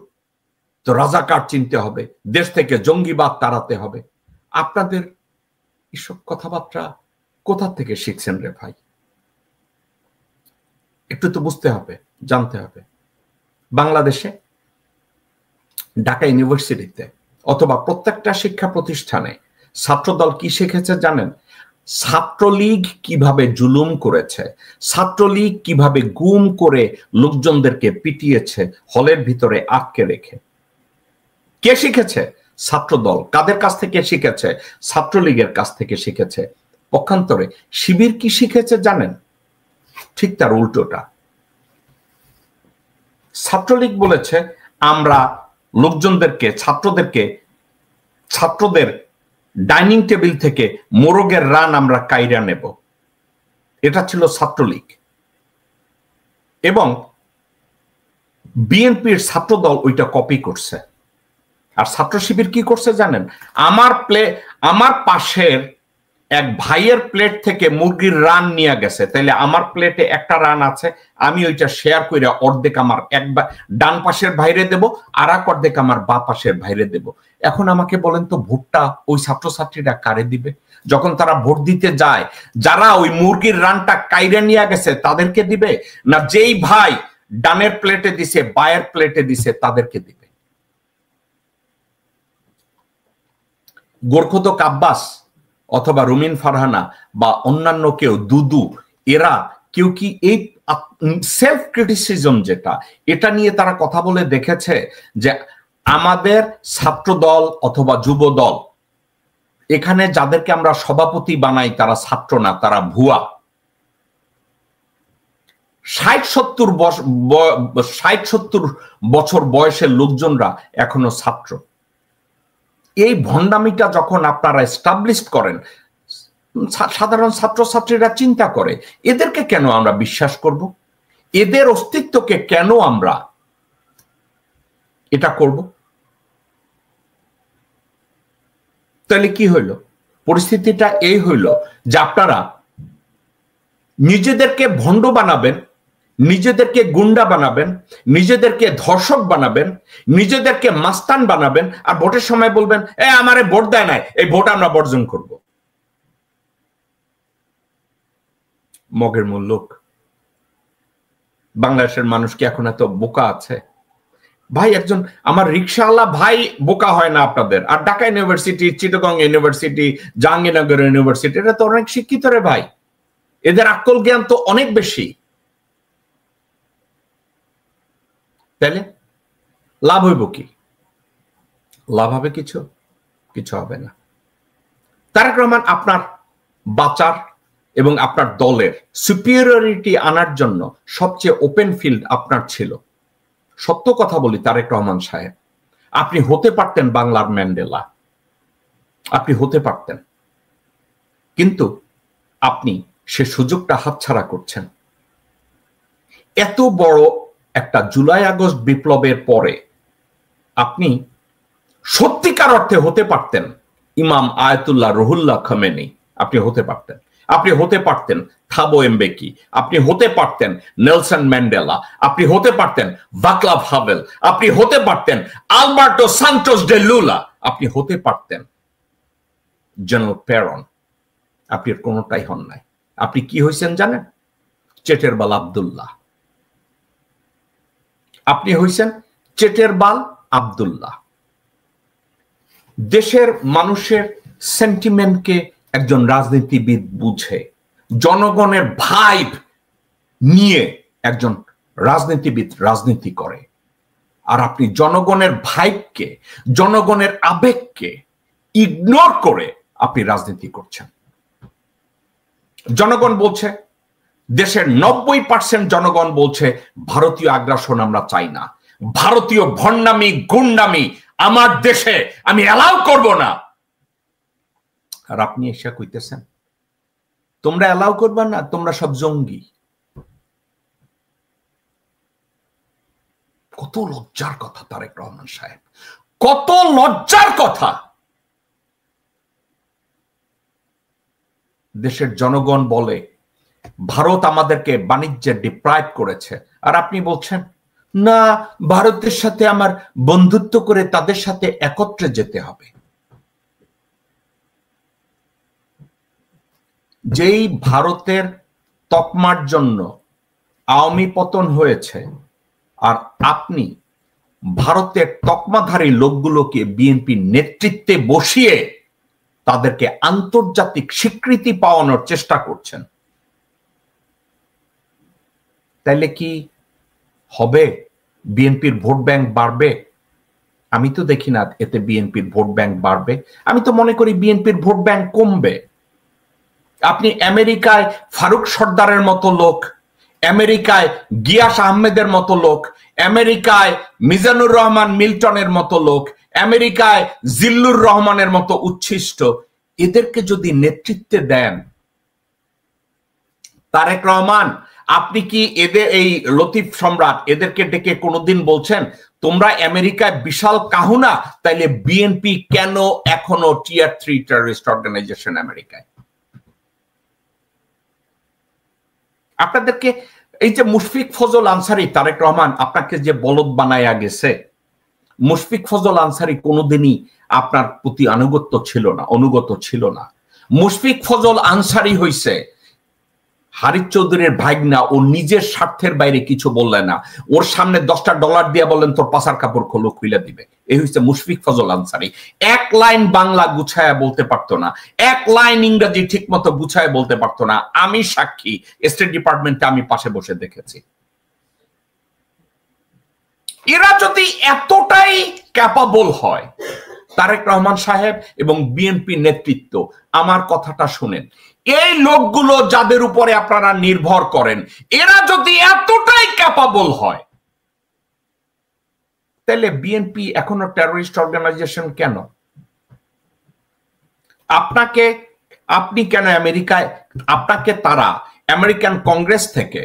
তো রাজাকার চিনতে হবে, দেশ থেকে জঙ্গিবাদ তাড়াতে হবে। আপনাদের এসব কথাবার্তা কোথা থেকে শিখছেন রে ভাই? একটু তো বুঝতে হবে, জানতে হবে। বাংলাদেশে ঢাকা ইউনিভার্সিটিতে অথবা প্রত্যেকটা শিক্ষা প্রতিষ্ঠানে ছাত্রদল কি শিখেছে জানেন? ছাত্রলীগ কিভাবে জুলুম করেছে, ছাত্রলীগ কিভাবে গুম করে লোকজনদেরকে পিটিয়েছে হলের ভিতরে আটকে রেখে। কে শিখেছে? ছাত্রদল। কাদের কাছ থেকে শিখেছে? ছাত্রলীগের কাছ থেকে শিখেছে। পক্ষান্তরে শিবির কি শিখেছে জানেন? ঠিক তার উল্টোটা। ছাত্রলীগ বলেছে আমরা লোকজনদেরকে, ছাত্রদের ডাইনিং টেবিল থেকে মোরগের রান আমরা কাইরা নেব। এটা ছিল ছাত্রলীগ। এবং বিএনপির ছাত্রদল ওইটা কপি করছে। আর ছাত্র শিবির কি করছে জানেন? আমার পাশের এক ভাইয়ের প্লেট থেকে মুরগির রান নিয়ে গেছে, তাইলে আমার প্লেটে একটা রান আছে, আমি ওইটা শেয়ার করে অর্ধেক আমার একবার ডান পাশের ভাইরে দেব, আর এক অর্ধেক আমার বা পাশের ভাইরে দেব। এখন আমাকে বলেন তো, ভোটটা ওই ছাত্রছাত্রীরা কারে দিবে? যখন তারা ভোট দিতে যায়, যারা ওই মুরগির রানটা কাইরে নিয়ে গেছে তাদেরকে দিবে, না যেই ভাই ডানের প্লেটে দিছে বায়ের প্লেটে দিছে তাদেরকে দিবে? গোরখোদক আব্বাস অথবা রুমিন ফারহানা বা অন্যান্য কেউ, দুদু, এরা কেউ কি এই সেলফ ক্রিটিসিজম যেটা, এটা নিয়ে তারা কথা বলে দেখেছে যে আমাদের ছাত্র দল অথবা যুব দল, এখানে যাদেরকে আমরা সভাপতি বানাই তারা ছাত্র না, তারা ভুয়া। 60-70 বছর বয়সের লোকজনরা এখনো ছাত্র। এই ভণ্ডামিটা যখন আপনারা এস্টাবলিশ করেন, সাধারণ ছাত্রছাত্রীরা চিন্তা করে এদেরকে কেন আমরা বিশ্বাস করব, এদের অস্তিত্বকে কেন আমরা এটা করব? তাহলে কি হইল? পরিস্থিতিটা এই হইল যে আপনারা নিজেদেরকে ভণ্ড বানাবেন, নিজেদেরকে গুন্ডা বানাবেন, নিজেদেরকে ধর্ষক বানাবেন, নিজেদেরকে মাস্তান বানাবেন, আর ভোটের সময় বলবেন আমারে ভোট দেয় নাই, এই ভোট আমরা বর্জন করব। মগের মূল লোক। বাংলাদেশের মানুষ কি এখন এত বোকা আছে? ভাই, একজন আমার রিক্সাওয়ালা ভাই বোকা হয় না আপনাদের? আর Dhaka university, Chittagong university, Jahangirnagar university, এরা তো অনেক শিক্ষিত রে ভাই, এদের আকল জ্ঞান তো অনেক বেশি। তাহলে লাভ হইব কি? লাভ হবে কিছু? কিছু হবে না। তারেক রহমান আপনার বাঁচার এবং আপনার দলের সুপিরিয়রিটি আনার জন্য সবচেয়ে ওপেন ফিল্ড আপনার ছিল। সত্য কথা বলি তারেক রহমান সাহেব, আপনি হতে পারতেন বাংলার ম্যান্ডেলা, আপনি হতে পারতেন, কিন্তু আপনি সে সুযোগটা হাতছাড়া করছেন। এত বড় একটা জুলাই আগস্ট বিপ্লবের পরে আপনি সত্যিকার অর্থে হতে পারতেন ইমাম আয়াতুল্লাহ রুহুল্লাহ খামেনি, আপনি হতে পারতেন। আপনি হতে পারতেন থাবো এমবেকি, আপনি হতে পারতেন নেলসন ম্যান্ডেলা, আপনি হতে পারতেন ভাকলাভ হাভেল, আপনি হতে পারতেন আলবার্টো সান্টোস ডে লুলা, আপনি হতে পারতেন জেনারেল পেরন। আপনি কোনোটাই হন নাই। আপনি কি হয়েছেন জানেন? চেটের বাল আব্দুল্লাহ। আপনি হয়েছেন চেটের বাল আব্দুল্লাহ। দেশের মানুষের সেন্টিমেন্টকে একজন রাজনীতিবিদ বুঝে, জনগণের ভাইব নিয়ে একজন রাজনীতিবিদ রাজনীতি করে। আর আপনি জনগণের ভাইবকে, জনগণের আবেগকে ইগনোর করে আপনি রাজনীতি করছেন। জনগণ বলছে, দেশের 90% জনগণ বলছে ভারতীয় আগ্রাসন আমরা চাই না, ভারতীয় ভণ্ডামি গুন্ডামি আমার দেশে আমি অ্যালাউ করব না। আর আপনি এসে কইতেছেন তোমরা অ্যালাউ করবা না, তোমরা সব জঙ্গি। কত লজ্জার কথা তারেক রহমান সাহেব, কত লজ্জার কথা। দেশের জনগণ বলে ভারত আমাদেরকে বাণিজ্যে ডিপ্রাইভ করেছে, আর আপনি বলছেন না, ভারতের সাথে আমার বন্ধুত্ব করে তাদের সাথে একত্রে যেতে হবে। যেই ভারতের তকমার জন্য আওয়ামী পতন হয়েছে, আর আপনি ভারতের তকমাধারী লোকগুলোকে বিএনপি নেতৃত্বে বসিয়ে তাদেরকে আন্তর্জাতিক স্বীকৃতি পাওয়ানোর চেষ্টা করছেন, তাইলে কি হবে? বিএনপির ভোট ব্যাংক বাড়বে? আমি তো দেখি না এতে বিএনপির ভোট ব্যাংক বাড়বে। আমি তো মনে করি বিএনপির ভোট ব্যাংক কমবে। আপনি আমেরিকায় ফারুক সর্দারের মতো লোক, আমেরিকায় গিয়াস আহমেদের মতো লোক, আমেরিকায় মিজানুর রহমান মিল্টনের মতো লোক, আমেরিকায় জিল্লুর রহমানের মতো উচ্ছিষ্ট, এদেরকে যদি নেতৃত্বে দেন, তারেক রহমান আপনি কি এদের এই লতিফ সম্রাট এদেরকে ডেকে কোনোদিন বলছেন তোমরা আমেরিকায় বিশাল কাহুনা, তাইলে বিএনপি কেন এখনো টিয়ার 3 টেররিস্ট অর্গানাইজেশন আমেরিকায়? আপনাদেরকে এই যে মুশফিক ফজল আনসারী, তারেক রহমান আপনাকে যে বলদ বানায়া গেছে, মুশফিক ফজল আনসারী কোনোদিনই আপনার প্রতি অনুগত ছিল না। মুশফিক ফজল আনসারী হইছে হারিস চৌধুরীর ভাগনা, ও নিজের স্বার্থের বাইরে কিছু বললেন না। ওর সামনে $10 দিয়ে বললেন তোর পাছার কাপড় খোলো, খুলে দিবে। এই হচ্ছে মুশফিক ফজল আনসারী। এক লাইন বাংলা গুছায়া বলতে পারতো না, এক লাইন ইংরেজি ঠিক মতো গুছায়া বলতে পারতো না। আমি সাক্ষী, স্টেট ডিপার্টমেন্টে আমি পাশে বসে দেখেছি। এরা যদি এতটাই ক্যাপাবল হয়, তারেক রহমান সাহেব এবং বিএনপি নেতৃত্ব, আমার কথাটা শুনেন, এই লোকগুলো যাদের উপরে আপনারা নির্ভর করেন, এরা যদি এতটাই ক্যাপাবল হয়, তাহলে বিএনপি এখনো টেররিস্ট অর্গানাইজেশন কেন? আপনি কেন আমেরিকায়, আপনাকে তারা আমেরিকান কংগ্রেস থেকে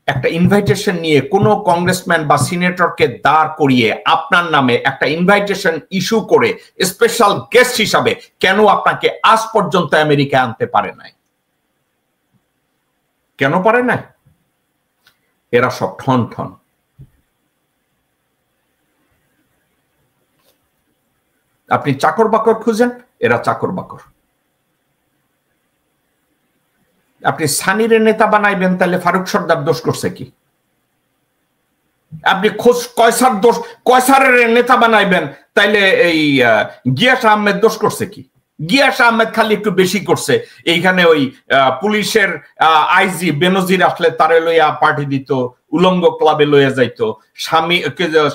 একটা ইনভাইটেশন নিয়ে কোন কংগ্রেসম্যান বা সিনেটরকে দাঁড় করিয়ে আপনার নামে একটা ইনভাইটেশন ইস্যু করে স্পেশাল গেস্ট হিসাবে কেন আপনাকে আজ পর্যন্ত আমেরিকায় আনতে পারে নাই? কেন পারে নাই? এরা সব ঠন ঠন। আপনি চাকর বাকর খুঁজেন, এরা চাকর বাকর। আপনি সানিরে নেতা বানাইবেন, তাহলে ফারুক সর্দার দোষ করছে কি? আপনি কয়সারের নেতা বানাইবেন, তাইলে এই গিয়াস আহমেদ দোষ করছে কি? গিয়াস আহমেদ খালি একটু বেশি করছে। এইখানে ওই পুলিশের আইজি বেনজির আসলে তারে লইয়া পার্টি দিত, উলঙ্গ ক্লাবে লইয়া যাইতো,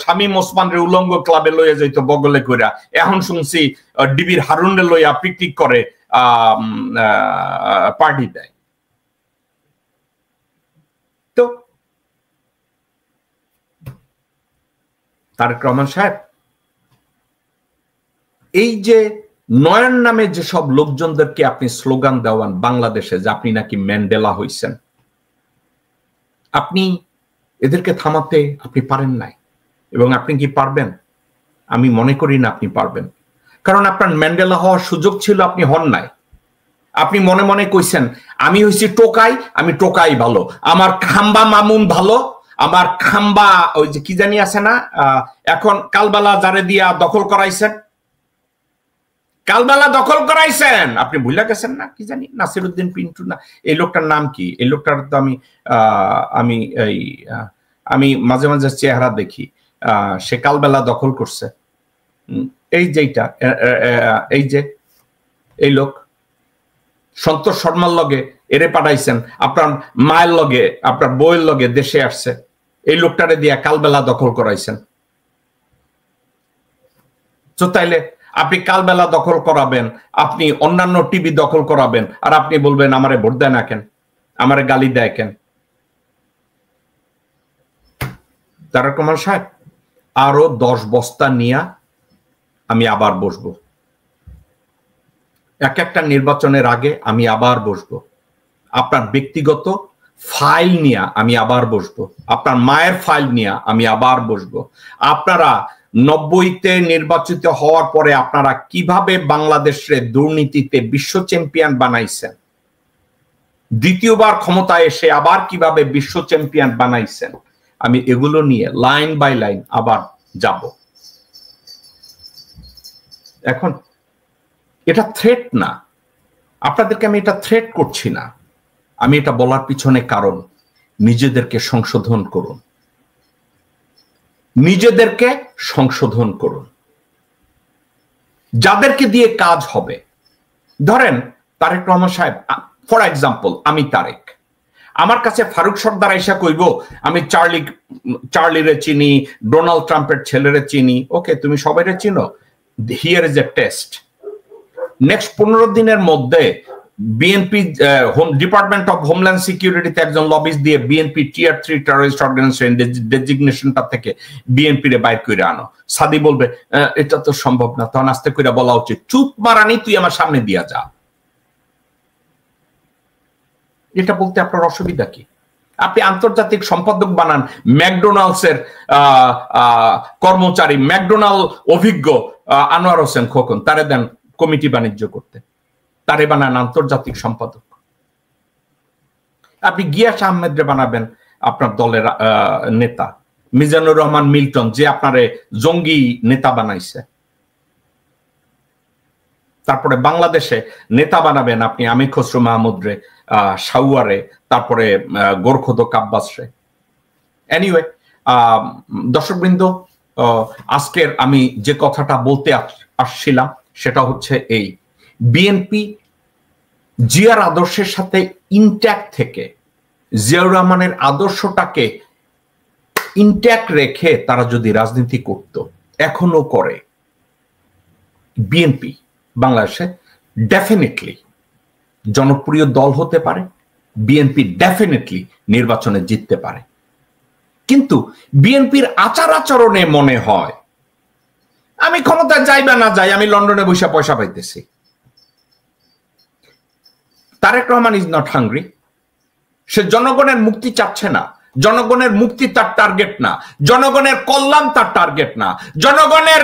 শামীম ওসমানের উলঙ্গ ক্লাবে লইয়া যাইতো বগলে কইরা। এখন শুনছি ডিবির হারুনরে লইয়া পিকনিক করে পার্টি দেয়। তো তারেক রহমান সাহেব, এই যে নয়ন নামে যেসব লোকজনদেরকে আপনি স্লোগান দেওয়ান বাংলাদেশে যে আপনি নাকি ম্যান্ডেলা হইছেন, আপনি এদেরকে থামাতে আপনি পারেন নাই। এবং আপনি কি পারবেন? আমি মনে করি না আপনি পারবেন, কারণ আপনার ম্যান্ডেলা হওয়ার সুযোগ ছিল, আপনি হন নাই। আপনি মনে মনে কইছেন আমি হইছি টোকাই, আমি টোকাই ভালো, আমার খাম্বা মামুন ভালো, আমার খাম্বা ওই যে কি জানি আছে না, এখন কালবেলা যারে দিয়া দখল করাইছেন, কালবেলা দখল করাইছেন, আপনি ভুলে গেছেন না? কি জানি নাসিরউদ্দিন পিন্টু না, এই লোকটার নাম কি? এই লোকটার তো আমি মাঝে মাঝে চেহারা দেখি। সে কালবেলা দখল করছে। এই যেটা এই যে এই লোক সন্তোষ শর্মার লগে এরে পাঠাইছেন, আপনার মায়ের লগে আপনার বইয়ের লগে দেশে আসছে, এই লোকটারে দিয়া কালবেলা দখল করাইছেন। তো তাইলে আপনি কালবেলা দখল করাবেন, আপনি অন্যান্য টিভি দখল করাবেন, আর আপনি বলবেন আমারে ভোট দেয় না কেন, আমারে গালি দেয় কেন? তারেক রহমান সাহেব, আরো 10 বস্তা নিয়ে আমি আবার বসবো। এক একটা নির্বাচনের আগে আমি আবার বসবো। আপনার ব্যক্তিগত ফাইল নিয়ে আমি আবার বসবো, আপনার মায়ের ফাইল নিয়ে আমি আবার বসবো। আপনারা 90-তে নির্বাচিত হওয়ার পরে আপনারা কিভাবে বাংলাদেশের দুর্নীতিতে বিশ্ব চ্যাম্পিয়ন বানাইছেন, দ্বিতীয়বার ক্ষমতায় এসে আবার কিভাবে বিশ্ব চ্যাম্পিয়ন বানাইছেন, আমি এগুলো নিয়ে লাইন বাই লাইন আবার যাব। এখন এটা থ্রেট না, আপনাদেরকে আমি এটা থ্রেট করছি না। আমি এটা বলার পিছনে কারণ, নিজেদেরকে সংশোধন করুন, নিজেদেরকে সংশোধন করুন। যাদেরকে দিয়ে কাজ হবে, ধরেন তারেক রহমান সাহেব, ফর এক্সাম্পল আমি তারেক, আমার কাছে ফারুক সর্দার আইসা কইব আমি চার্লিরে চিনি, ডোনাল্ড ট্রাম্পের ছেলেরে চিনি। ওকে, তুমি সবাইরে চিনো, here is a test. Next 15 দিনের মধ্যে বিএনপি ডিপার্টমেন্ট অফ হোমল্যান্ড সিকিউরিটিতে একজন লবিস্ট দিয়ে বিএনপি টিয়ার 3 টেররিস্ট অর্গানাইজেশন ডেজিগনেশনটা থেকে বিএনপি রে বাইর করে আনো। সাদি বলবে এটা তো সম্ভব না, তখন আস্তে করে বলা উচিত চুপ মারানি, তুই আমার সামনে দিয়া যা। এটা বলতে আপনার অসুবিধা কি? আপনি আন্তর্জাতিক সম্পাদক বানান ম্যাকডোনাল্ডস এর কর্মচারী, ম্যাকডোনাল্ড অভিজ্ঞ আনোয়ার হোসেন খোকন, তারে দেন কমিটি বাণিজ্য করতে, তারে বানান আন্তর্জাতিক সম্পাদক। আপনি গিয়াস আহমেদরে বানাবেন আপনার দলের নেতা, মিজানুর রহমান মিল্টন যে আপনারে জঙ্গি নেতা বানাইছে। তারপরে বাংলাদেশে নেতা বানাবেন আপনি আমির খসরু মাহমুদরে, সাউয়ারে, তারপরে গোরখোদক আব্বাসরে। এনিওয়ে দর্শকবৃন্দ, আজকের আমি যে কথাটা বলতে আসছিলাম সেটা হচ্ছে এই, বিএনপি জিয়ার আদর্শের সাথে ইনট্যাক্ট থেকে, জিয়াউর রহমানের আদর্শটাকে ইনট্যাক্ট রেখে তারা যদি রাজনীতি করত, এখনো করে, বিএনপি বাংলাদেশে ডেফিনেটলি জনপ্রিয় দল হতে পারে, বিএনপি ডেফিনেটলি নির্বাচনে জিততে পারে। কিন্তু বিএনপির আচার আচরণে মনে হয় আমি ক্ষমতা যাই বা না যাই, আমি লন্ডনে বসে পয়সা পাইতেছি। Tarek Rahman is not hungry. সে জনগণের মুক্তি চাচ্ছে না, জনগণের মুক্তি তার টার্গেট না, জনগণের কল্যাণ তার টার্গেট না, জনগণের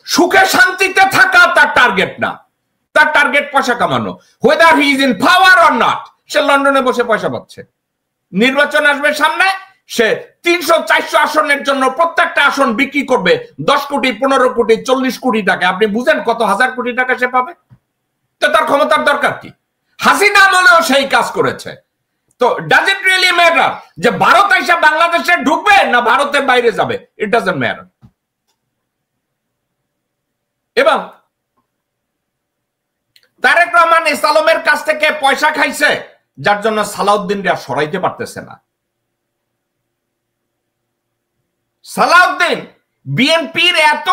সুখে শান্তিতে থাকা তার টার্গেট না। তার টার্গেট পয়সা কামানো, whether he is in power or not। সে লন্ডনে বসে পয়সা পাচ্ছে। নির্বাচন আসবে সামনে, সে 300-400 আসনের জন্য প্রত্যেকটা আসন বিক্রি করবে 10 কোটি, 15 কোটি, 40 কোটি টাকা। আপনি বুঝেন কত হাজার কোটি টাকা সে পাবে? তো তার ক্ষমতার দরকার কি? হাসিনা আমলেও সেই কাজ করেছে। তো ডাজ ইট রিয়েলি ম্যাটার যে ভারত এসে বাংলাদেশে ঢুকবে না ভারতের বাইরে যাবে? It doesn't matter. এবং তারেক রহমান ইসলামের কাছ থেকে পয়সা খাইছে, যার জন্য সালাউদ্দিনরা সরাইতে পারতেছে না। সালাউদ্দিন বিএনপির এত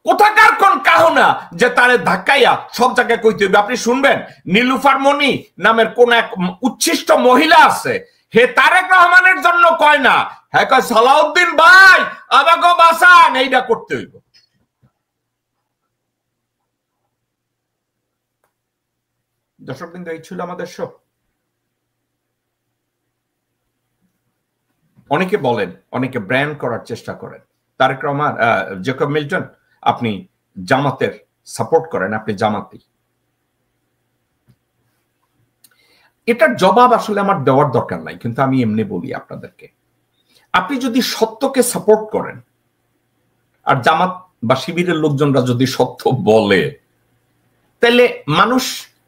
কোথাকার কোন কাহনা যে তারে ধাক্কাইয়া সব জায়গায় কইতে হইবে। আপনি শুনবেন নীলুফার মনি নামের কোন এক উচ্ছিষ্ট মহিলা আছে, হে তারেক রহমানের জন্য কয় না, হ্যাঁ কয় সালাউদ্দিন ভাই আমাকে বাঁচান, এইটা করতে হইব। দর্শকবৃন্দ, এই ছিল আমাদের শো। অনেকে বলেন, অনেকে ব্র্যান্ড করার চেষ্টা করেন, তারেক রহমান, জেকব মিল্টন আপনি জামাতের সাপোর্ট করেন, আপনি জামাতি। এটার জবাব আসলে আমার দেওয়ার দরকার নাই, কিন্তু আমি এমনি বলি আপনাদেরকে, আপনি যদি সত্যকে সাপোর্ট করেন আর জামাত বা শিবিরের লোকজনরা যদি সত্য বলে, তাহলে মানুষ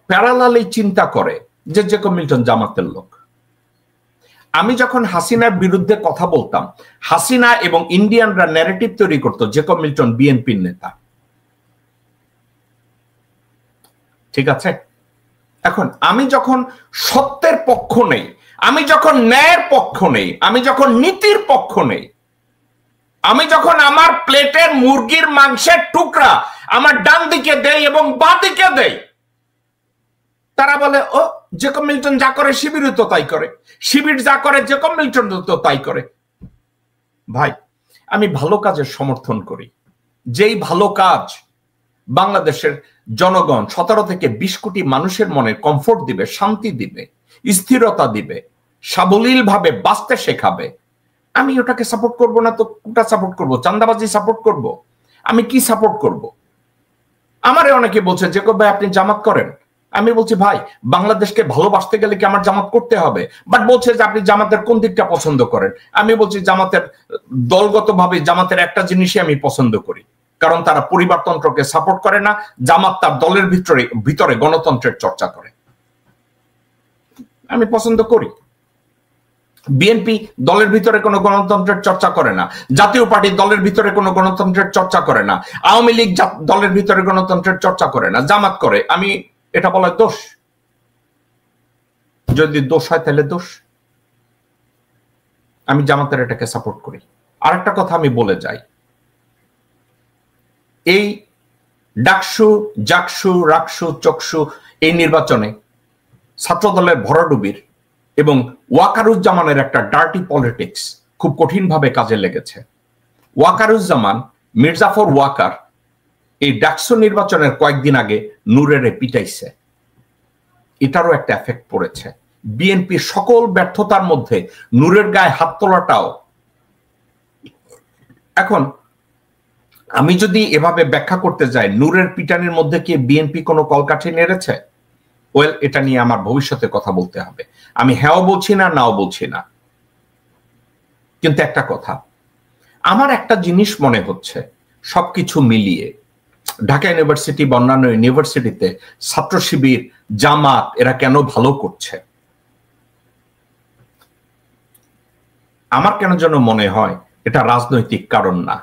প্যারালালি চিন্তা করে যে জেকব মিল্টন জামাতের লোক। আমি যখন হাসিনার বিরুদ্ধে কথা বলতাম, হাসিনা এবং ইন্ডিয়ানরা ন্যারেটিভ তৈরি করতো জেকব মিল্টন বিএনপির নেতা। ঠিক আছে? এখন আমি যখন সত্যের পক্ষ নেই, আমি যখন ন্যায়ের পক্ষ নেই, আমি যখন নীতির পক্ষ নেই, আমি যখন আমার প্লেটের মুরগির মাংসের টুকরা আমার ডান দিকে দেই এবং বাঁ দিকে দেই, তারা বলে ও জেকব মিল্টন যা করে শিবির তো তাই করে, শিবির যা করে জেকব মিল্টন তো তাই করে। ভাই, আমি ভালো কাজের সমর্থন করি, যেই ভালো কাজ বাংলাদেশের জনগণ 17 থেকে 20 কোটি মানুষের মনে কমফোর্ট দিবে, শান্তি দিবে, স্থিরতা দিবে, সাবলীল ভাবে বাঁচতে শেখাবে, আমি ওটাকে সাপোর্ট করব না তো কোনটা সাপোর্ট করব? চাঁদাবাজি সাপোর্ট করব? আমি কি সাপোর্ট করব? আমারে অনেকে বলছে জেকব ভাই আপনি জামাত করেন। আমি বলছি ভাই, বাংলাদেশকে ভালোবাসতে গেলে কি আমার জামাত করতে হবে? বাট বলছে যে আপনি জামাতের কোন দিকটা পছন্দ করেন। আমি বলছি জামাতের দলগতভাবে জামাতের একটা জিনিসই আমি পছন্দ করি, কারণ তারা পরিবারতন্ত্রকে সাপোর্ট করে না। জামাত তার দলের ভিতরে গণতন্ত্রের চর্চা করে, আমি পছন্দ করি। বিএনপি দলের ভিতরে কোনো গণতন্ত্রের চর্চা করে না, জাতীয় পার্টি দলের ভিতরে কোনো গণতন্ত্রের চর্চা করে না, আওয়ামী লীগ দলের ভিতরে গণতন্ত্রের চর্চা করে না, জামাত করে। আমি এটা বলা দোষ? যদি দোষ হয় তাহলে দোষ। আমি জামাতের এটাকে সাপোর্ট করি। আরেকটা কথা আমি বলে যাই, এই ডাকসু, জাকসু, রাকসু, চকসু এই নির্বাচনে ছাত্রদলের ভরাডুবির এবং ওয়াকারুজ্জামানের একটা ডার্টি পলিটিক্স খুব কঠিনভাবে কাজে লেগেছে। ওয়াকারুজ্জামান, মির্জাফর ওয়াকার এই ডাকসু নির্বাচনের কয়েকদিন আগে নূরের পিটাইছে, এটারও একটা এফেক্ট পড়েছে। বিএনপির সকল ব্যর্থতার মধ্যে নূরের গায়ে হাত তোলাটাও। এখন আমি যদি এভাবে ব্যাখ্যা করতে যাই, নূরের পিটানির মধ্যে কি বিএনপি কোনো কলকাঠি নেড়েছে? ওয়েল, এটা নিয়ে আমার ভবিষ্যতে কথা বলতে হবে। আমি হ্যাঁও বলছি না, নাও বলছি না। কিন্তু একটা কথা, আমার একটা জিনিস মনে হচ্ছে, সবকিছু মিলিয়ে ঢাকা ইউনিভার্সিটি বা অন্যান্য ইউনিভার্সিটিতে ছাত্র শিবির, জামাত এরা কেন ভালো করছে, আমার কেন যেন মনে হয় এটা রাজনৈতিক কারণ না,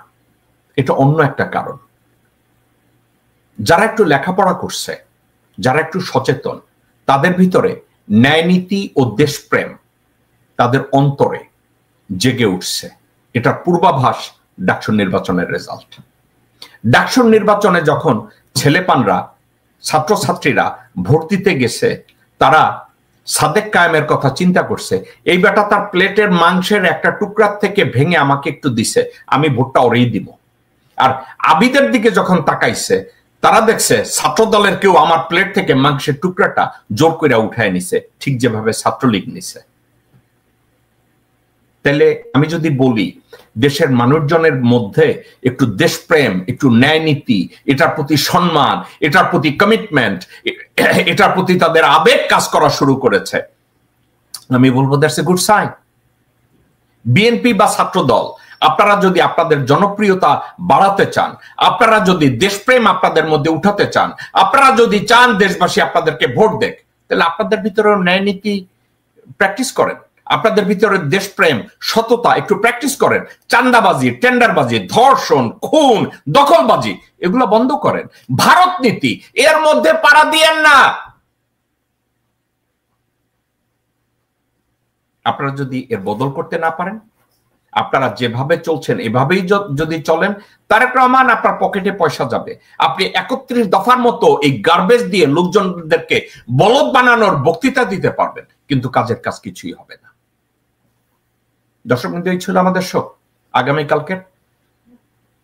এটা অন্য একটা কারণ। যারা একটু লেখাপড়া করছে, যারা একটু সচেতন, তাদের ভিতরে ন্যায়নীতি ও দেশপ্রেম তাদের অন্তরে জেগে উঠছে। এটার পূর্বাভাস ডাকসু নির্বাচনের রেজাল্ট। ডাকসু নির্বাচনে যখন ছেলেপানরা, ছাত্রছাত্রীরা ভোট দিতে গেছে, তারা সাদেক কায়েমের কথা চিন্তা করছে, এই বেটা তার প্লেটের মাংসের একটা টুকরার থেকে ভেঙে আমাকে একটু দিছে, আমি ভোটটা ওরেই দিব। আর আবিদের দিকে যখন তাকাইছে, তারা দেখছে ছাত্র দলের কেউ আমার প্লেট থেকে মাংসের টুকরাটা জোর করে উঠায় নিছে, ঠিক যেভাবে ছাত্রলীগ নিছে। তাহলে আমি যদি বলি দেশের মানুষজনের মধ্যে একটু দেশপ্রেম, একটু ন্যায় নীতি, এটার প্রতি সম্মান, এটার প্রতি কমিটমেন্ট, এটার প্রতি তাদের আবেগ কাজ করা শুরু করেছে, আমি বলবো that's a good sign. BNP বা ছাত্র দল, আপনারা যদি আপনাদের জনপ্রিয়তা বাড়াতে চান, আপনারা যদি দেশপ্রেম আপনাদের মধ্যে উঠাতে চান, আপনারা যদি চান দেশবাসী আপনাদেরকে ভোট দেখ, তাহলে আপনাদের ভিতরে ন্যায় নীতি প্র্যাকটিস করেন, আপনাদের ভিতরে দেশপ্রেম, সততা একটু প্র্যাকটিস করেন। চান্দাবাজি, টেন্ডারবাজি, ধর্ষণ, খুন, দখলবাজি এগুলো বন্ধ করেন। ভারত নীতি এর মধ্যে পাড়া দিয়েন না। আপনারা যদি এর বদল করতে না পারেন, আপনারা যেভাবে চলছেন এভাবেই যদি চলেন, তারেক রহমান আপনার পকেটে পয়সা যাবে। আপনি 31 দফার মতো এই গার্বেজ দিয়ে লোকজনদেরকে বলদ বানানোর বক্তৃতা দিতে পারবেন, কিন্তু কাজের কাজ কিছুই হবে না। দর্শক বন্ধু, এই ছিল আমাদের শো। আগামীকালকে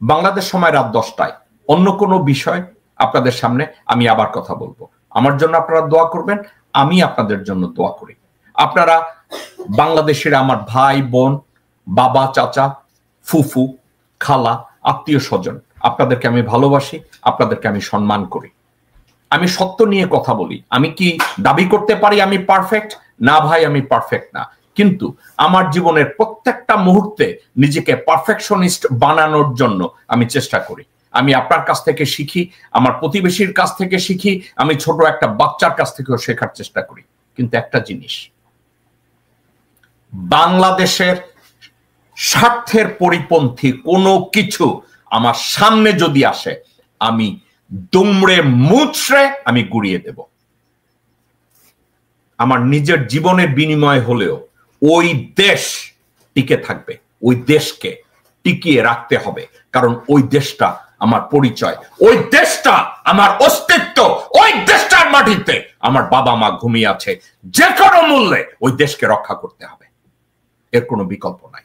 বাংলাদেশ সময় রাত 10টায় অন্য কোনো বিষয় আপনাদের সামনে আমি আবার কথা বলবো। আমার জন্য আপনারা দোয়া করবেন, আমি আপনাদের জন্য দোয়া করি। আপনারা বাংলাদেশের আমার ভাই বোন, বাবা, চাচা, ফুফু, খালা, আত্মীয় স্বজন, আপনাদেরকে আমি ভালোবাসি, আপনাদেরকে আমি সম্মান করি। আমি সত্য নিয়ে কথা বলি। আমি কি দাবি করতে পারি আমি পারফেক্ট? না ভাই, আমি পারফেক্ট না, কিন্তু আমার জীবনের প্রত্যেকটা মুহূর্তে নিজেকে পারফেকশনিস্ট বানানোর জন্য আমি চেষ্টা করি। আমি আপনার কাছ থেকে শিখি, আমার প্রতিবেশীর কাছ থেকে শিখি, আমি ছোট একটা বাচ্চার কাছ থেকেও শেখার চেষ্টা করি। কিন্তু একটা জিনিস, বাংলাদেশের স্বার্থের পরিপন্থী কোনো কিছু আমার সামনে যদি আসে, আমি দুমড়ে মুচড়ে আমি গুড়িয়ে দেব। আমার নিজের জীবনের বিনিময় হলেও ওই দেশ টিকে থাকবে, ওই দেশকে টিকিয়ে রাখতে হবে, কারণ ওই দেশটা আমার পরিচয়, ওই দেশটা আমার অস্তিত্ব, ওই দেশটার মাটিতে আমার বাবা মা ঘুমিয়ে আছে। যে কোনো মূল্যে ওই দেশকে রক্ষা করতে হবে, এর কোনো বিকল্প নাই।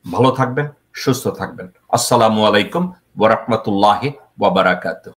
ভালো থাকবেন, সুস্থ থাকবেন। আসসালামু আলাইকুম ওয়া রাহমাতুল্লাহি ওয়া বারাকাতুহু।